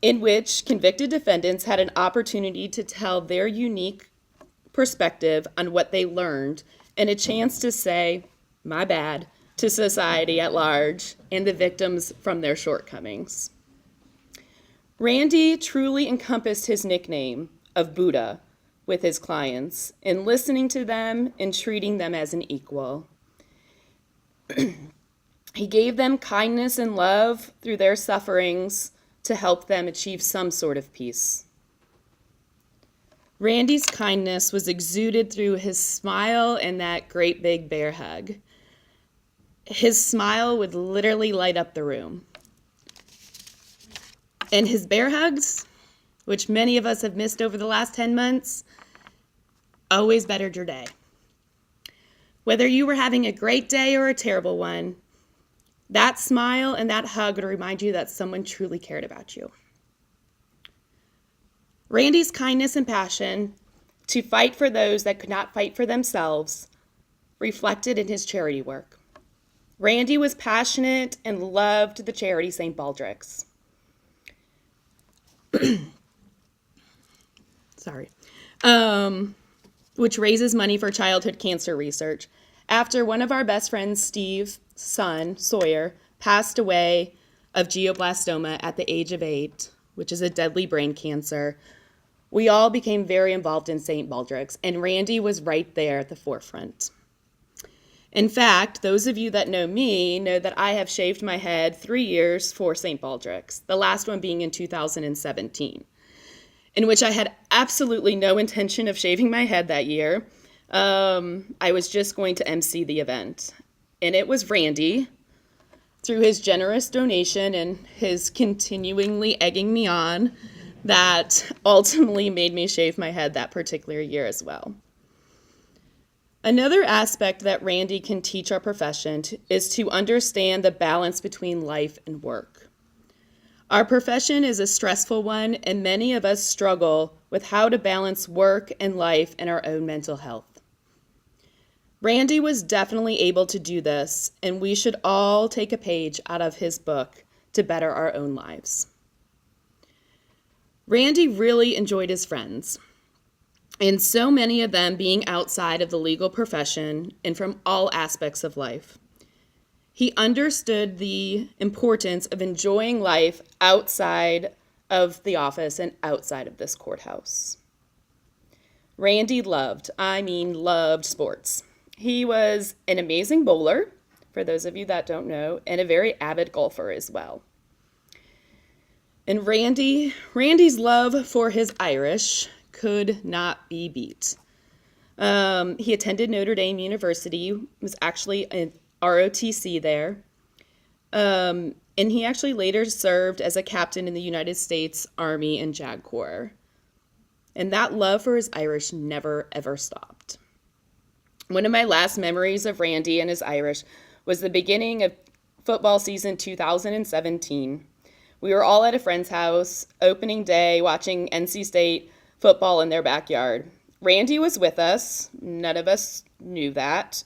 in which convicted defendants had an opportunity to tell their unique perspective on what they learned and a chance to say, my bad, to society at large and the victims from their shortcomings. Randy truly encompassed his nickname of Buddha with his clients in listening to them and treating them as an equal. He gave them kindness and love through their sufferings to help them achieve some sort of peace. Randy's kindness was exuded through his smile and that great big bear hug. His smile would literally light up the room. And his bear hugs, which many of us have missed over the last 10 months, always bettered your day. Whether you were having a great day or a terrible one, that smile and that hug would remind you that someone truly cared about you. Randy's kindness and passion to fight for those that could not fight for themselves reflected in his charity work. Randy was passionate and loved the charity St. Baldrick's. Which raises money for childhood cancer research. After one of our best friends, Steve's son, Sawyer, passed away of glioblastoma at the age of 8, which is a deadly brain cancer, we all became very involved in St. Baldrick's, and Randy was right there at the forefront. In fact, those of you that know me know that I have shaved my head 3 years for St. Baldrick's, the last one being in 2017, in which I had absolutely no intention of shaving my head that year. I was just going to MC the event. And it was Randy, through his generous donation and his continually egging me on, that ultimately made me shave my head that particular year as well. Another aspect that Randy can teach our profession is to understand the balance between life and work. Our profession is a stressful one, and many of us struggle with how to balance work and life and our own mental health. Randy was definitely able to do this, and we should all take a page out of his book to better our own lives. Randy really enjoyed his friends, and so many of them being outside of the legal profession and from all aspects of life. He understood the importance of enjoying life outside of the office and outside of this courthouse. Randy loved sports. He was an amazing bowler, for those of you that don't know, and a very avid golfer as well. And Randy's love for his Irish could not be beat. He attended Notre Dame University, was actually an ROTC there, and he actually later served as a captain in the United States Army and JAG Corps. And that love for his Irish never, ever stopped. One of my last memories of Randy and his Irish was the beginning of football season 2017. We were all at a friend's house, opening day, watching NC State football in their backyard. Randy was with us. None of us knew that.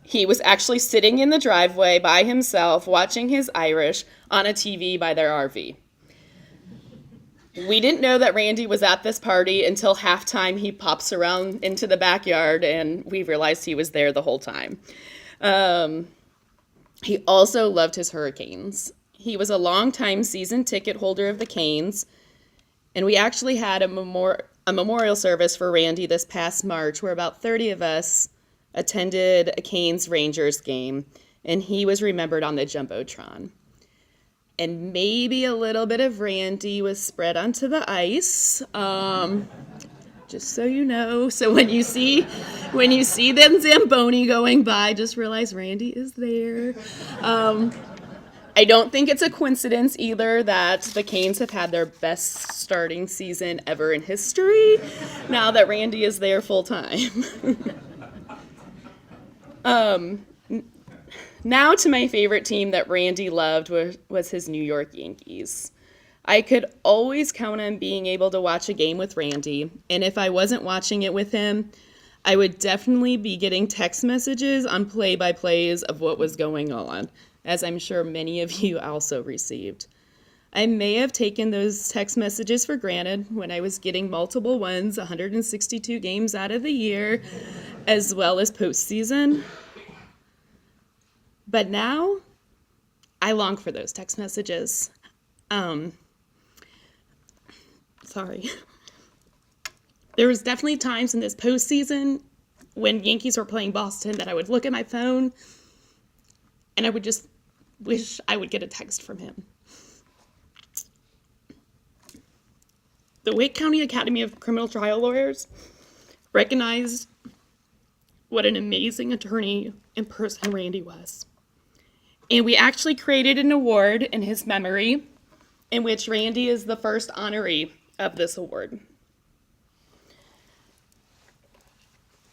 He was actually sitting in the driveway by himself, watching his Irish on a TV by their RV. We didn't know that Randy was at this party until halftime. He pops around into the backyard, and we realized he was there the whole time. He also loved his Hurricanes. He was a longtime season ticket holder of the Canes, and we actually had a memorial service for Randy this past March, where about 30 of us attended a Canes Rangers game, and he was remembered on the Jumbotron. And maybe a little bit of Randy was spread onto the ice, just so you know. So when you see them Zamboni going by, just realize Randy is there. I don't think it's a coincidence either that the Canes have had their best starting season ever in history, now that Randy is there full time. Now to my favorite team that Randy loved was his New York Yankees. I could always count on being able to watch a game with Randy, and if I wasn't watching it with him, I would definitely be getting text messages on play-by-plays of what was going on, as I'm sure many of you also received. I may have taken those text messages for granted when I was getting multiple ones, 162 games out of the year, as well as postseason. But now, I long for those text messages. Sorry. There was definitely times in this postseason when Yankees were playing Boston that I would look at my phone and I would just wish I would get a text from him. The Wake County Academy of Criminal Trial Lawyers recognized what an amazing attorney and person Randy was. And we actually created an award in his memory, in which Randy is the first honoree of this award.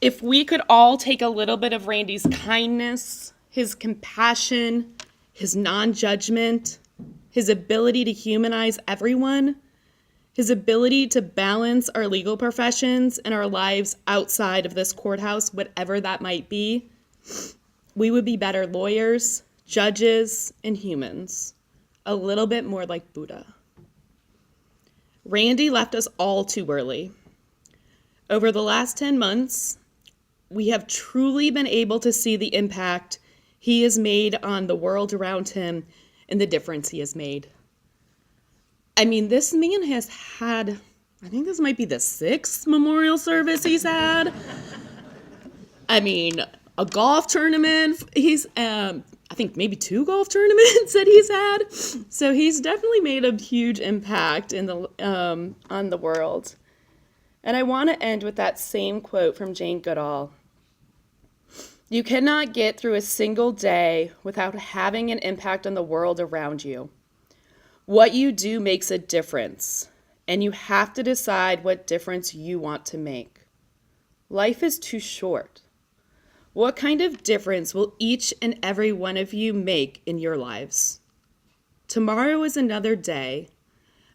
If we could all take a little bit of Randy's kindness, his compassion, his non-judgment, his ability to humanize everyone, his ability to balance our legal professions and our lives outside of this courthouse, whatever that might be, we would be better lawyers, judges, and humans, a little bit more like Buddha. Randy left us all too early. Over the last 10 months, we have truly been able to see the impact he has made on the world around him and the difference he has made. I mean, this man has had, I think this might be the 6th memorial service he's had. I mean, a golf tournament, he's, I think maybe 2 golf tournaments that he's had. So he's definitely made a huge impact in the on the world. And I want to end with that same quote from Jane Goodall. You cannot get through a single day without having an impact on the world around you. What you do makes a difference, and you have to decide what difference you want to make. Life is too short. What kind of difference will each and every one of you make in your lives? Tomorrow is another day,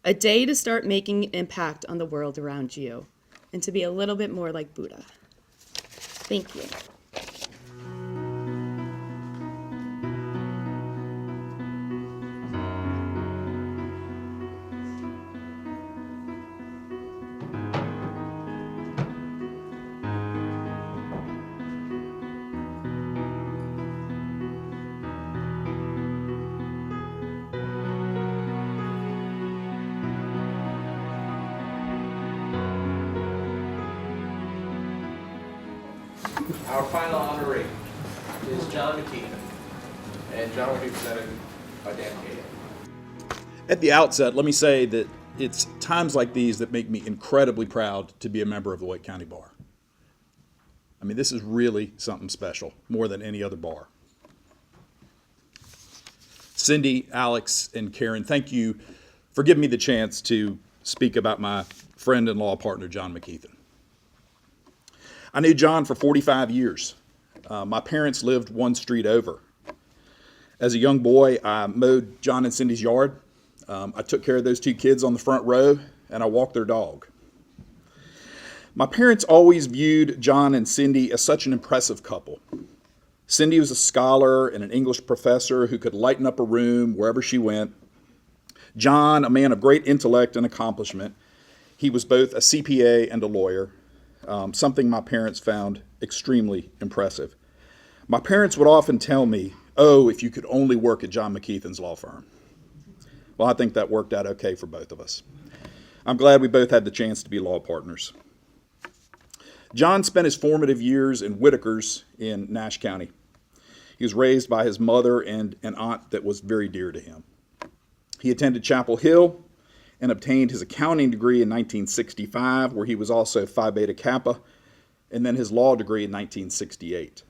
a day to start making an impact on the world around you, and to be a little bit more like Buddha. Thank you.
Our final honoree is John MacKethan, and John will be presented by Dan Cahill.
At the outset, let me say that it's times like these that make me incredibly proud to be a member of the Wake County Bar. I mean, this is really something special, more than any other bar. Cindy, Alex, and Karen, thank you for giving me the chance to speak about my friend and law partner, John MacKethan. I knew John for 45 years. My parents lived one street over. As a young boy, I mowed John and Cindy's yard. I took care of those 2 kids on the front row, and I walked their dog. My parents always viewed John and Cindy as such an impressive couple. Cindy was a scholar and an English professor who could lighten up a room wherever she went. John, a man of great intellect and accomplishment, he was both a CPA and a lawyer, something my parents found extremely impressive. My parents would often tell me, "Oh, if you could only work at John MacKethan's law firm." Well, I think that worked out okay for both of us. I'm glad we both had the chance to be law partners. John spent his formative years in Whitakers in Nash County. He was raised by his mother and an aunt that was very dear to him. He attended Chapel Hill and obtained his accounting degree in 1965, where he was also Phi Beta Kappa, and then his law degree in 1968.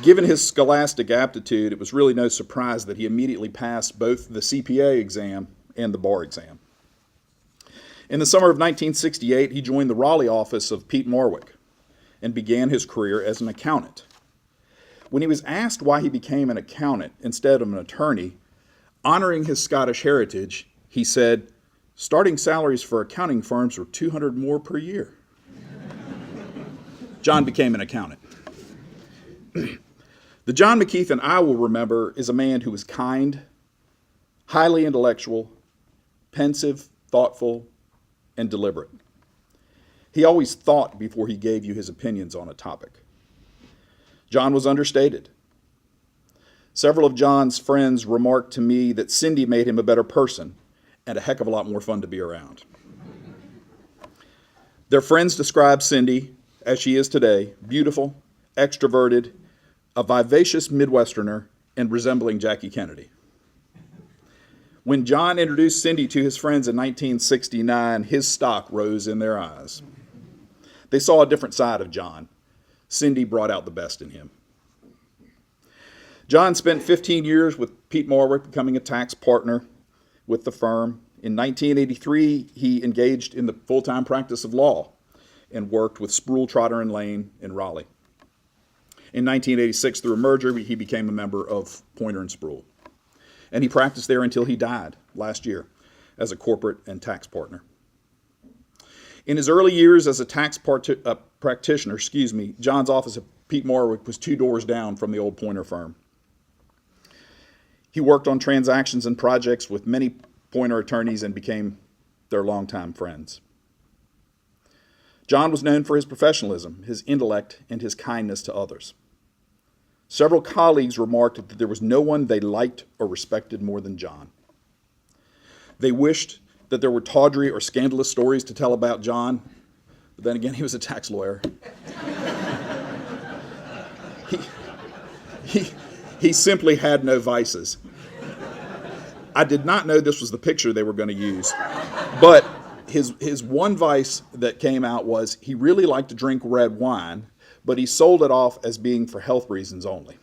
Given his scholastic aptitude, it was really no surprise that he immediately passed both the CPA exam and the bar exam. In the summer of 1968, he joined the Raleigh office of Pete Marwick and began his career as an accountant. When he was asked why he became an accountant instead of an attorney, honoring his Scottish heritage, he said, "Starting salaries for accounting firms were $200 more per year." John became an accountant. The John MacKethan I will remember is a man who was kind, highly intellectual, pensive, thoughtful, and deliberate. He always thought before he gave you his opinions on a topic. John was understated. Several of John's friends remarked to me that Cindy made him a better person and a heck of a lot more fun to be around. Their friends described Cindy, as she is today, beautiful, extroverted, a vivacious Midwesterner, and resembling Jackie Kennedy. When John introduced Cindy to his friends in 1969, his stock rose in their eyes. They saw a different side of John. Cindy brought out the best in him. John spent 15 years with Pete Marwick, becoming a tax partner with the firm. In 1983, he engaged in the full-time practice of law and worked with Sproul, Trotter, and Lane in Raleigh. In 1986, through a merger, he became a member of Pointer and Sproul. And he practiced there until he died last year as a corporate and tax partner. In his early years as a tax practitioner, John's office at Pete Marwick was 2 doors down from the old Pointer firm. He worked on transactions and projects with many Pointer attorneys and became their longtime friends. John was known for his professionalism, his intellect, and his kindness to others. Several colleagues remarked that there was no one they liked or respected more than John. They wished that there were tawdry or scandalous stories to tell about John, but then again, he was a tax lawyer. He simply had no vices. I did not know this was the picture they were going to use, but his one vice that came out was he really liked to drink red wine, but he sold it off as being for health reasons only.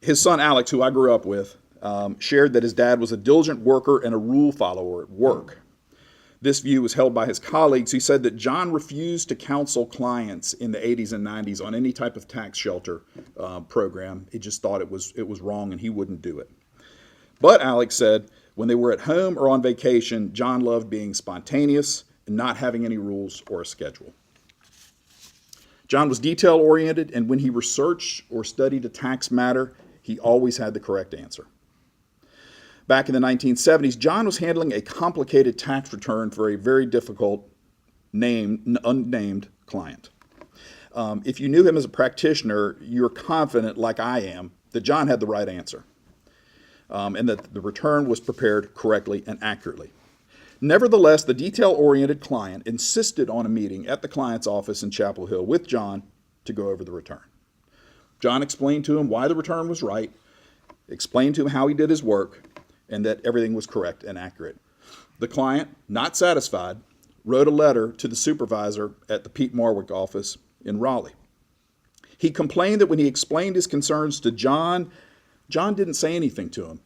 His son Alex, who I grew up with, shared that his dad was a diligent worker and a rule follower at work. This view was held by his colleagues. He said that John refused to counsel clients in the 80s and 90s on any type of tax shelter program. He just thought it was wrong and he wouldn't do it. But Alex said when they were at home or on vacation, John loved being spontaneous and not having any rules or a schedule. John was detail-oriented, and when he researched or studied a tax matter, he always had the correct answer. Back in the 1970s, John was handling a complicated tax return for a very difficult unnamed client. If you knew him as a practitioner, you're confident, like I am, that John had the right answer, and that the return was prepared correctly and accurately. Nevertheless, the detail-oriented client insisted on a meeting at the client's office in Chapel Hill with John to go over the return. John explained to him why the return was right, explained to him how he did his work, and that everything was correct and accurate. The client, not satisfied, wrote a letter to the supervisor at the Pete Marwick office in Raleigh. He complained that when he explained his concerns to John, John didn't say anything to him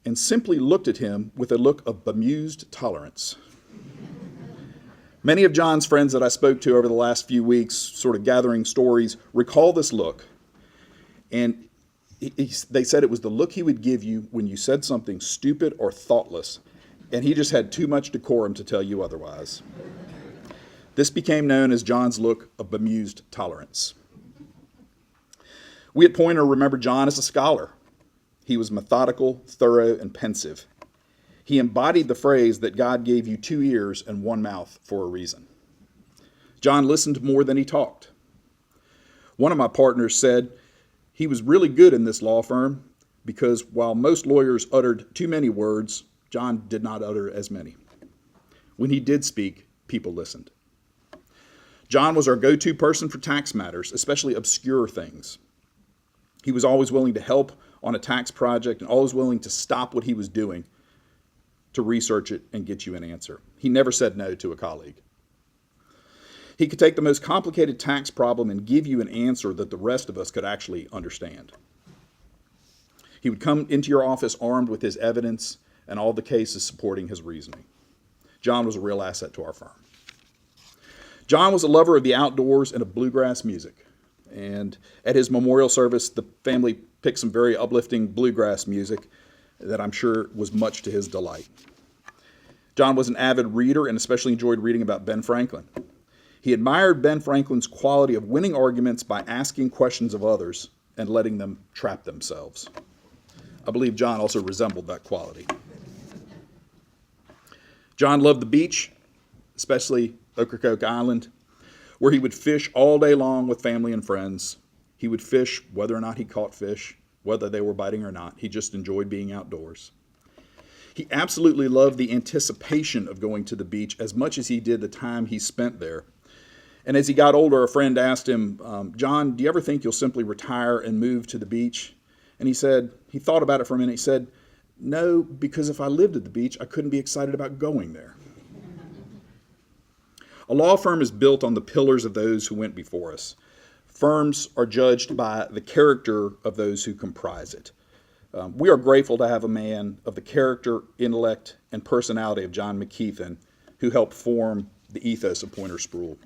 and simply looked at him with a look of bemused tolerance. Many of John's friends that I spoke to over the last few weeks, sort of gathering stories, recall this look. And they said it was the look he would give you when you said something stupid or thoughtless, and he just had too much decorum to tell you otherwise. This became known as John's look of bemused tolerance. We at Pointer remember John as a scholar. He was methodical, thorough, and pensive. He embodied the phrase that God gave you 2 ears and 1 mouth for a reason. John listened more than he talked. One of my partners said he was really good in this law firm because while most lawyers uttered too many words, John did not utter as many. When he did speak, people listened. John was our go-to person for tax matters, especially obscure things. He was always willing to help on a tax project and always willing to stop what he was doing to research it and get you an answer. He never said no to a colleague. He could take the most complicated tax problem and give you an answer that the rest of us could actually understand. He would come into your office armed with his evidence and all the cases supporting his reasoning. John was a real asset to our firm. John was a lover of the outdoors and of bluegrass music. And at his memorial service, the family picked some very uplifting bluegrass music that I'm sure was much to his delight. John was an avid reader and especially enjoyed reading about Ben Franklin. He admired Ben Franklin's quality of winning arguments by asking questions of others and letting them trap themselves. I believe John also resembled that quality. John loved the beach, especially Ocracoke Island, where he would fish all day long with family and friends. He would fish whether or not he caught fish, whether they were biting or not. He just enjoyed being outdoors. He absolutely loved the anticipation of going to the beach as much as he did the time he spent there. And as he got older, a friend asked him, John, do you ever think you'll simply retire and move to the beach? And he said, he thought about it for a minute. He said, no, because if I lived at the beach, I couldn't be excited about going there. A law firm is built on the pillars of those who went before us. Firms are judged by the character of those who comprise it. We are grateful to have a man of the character, intellect, and personality of John MacKethan who helped form the ethos of Pointer Spruill.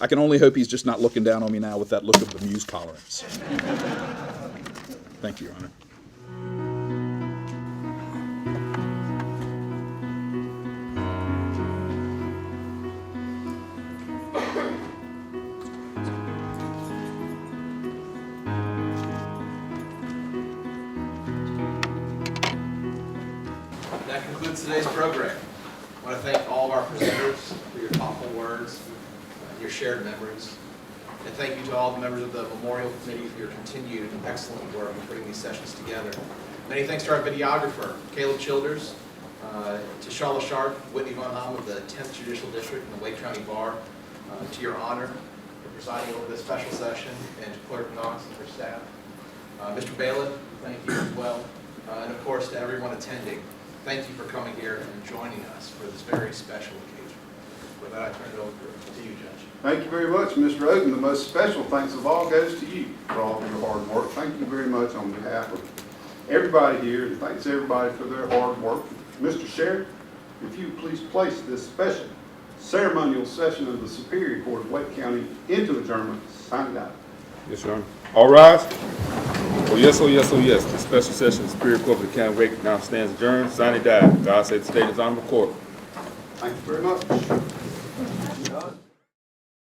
I can only hope he's just not looking down on me now with that look of bemused tolerance. Thank you, Your Honor.
That concludes today's program. I want to thank all of our presenters for your thoughtful words, your shared memories. And thank you to all the members of the Memorial Committee for your continued excellent work in putting these sessions together. Many thanks to our videographer, Caleb Childers, to Charla Sharp, Whitney Von Hom of the 10th Judicial District and the Wake County Bar, to your honor for presiding over this special session, and to Clerk Knox and her staff. Mr. Bailiff, thank you as well. And of course to everyone attending. Thank you for coming here and joining us for this very special occasion. With that, I turn it over to you, Judge.
Thank you very much, Mr. Oden. The most special thanks of all goes to you for all of your hard work. Thank you very much on behalf of everybody here, and thanks everybody for their hard work. Mr. Sheriff, if you would please place this special ceremonial session of the Superior Court of Wake County into adjournment. Sign it out.
Yes, Your Honor. All rise. Oh, yes, oh, yes, oh, yes. The special session of the Superior Court of the County of Wake now stands adjourned. Sign it, die. God save the state of the honorable court.
Thank you very much.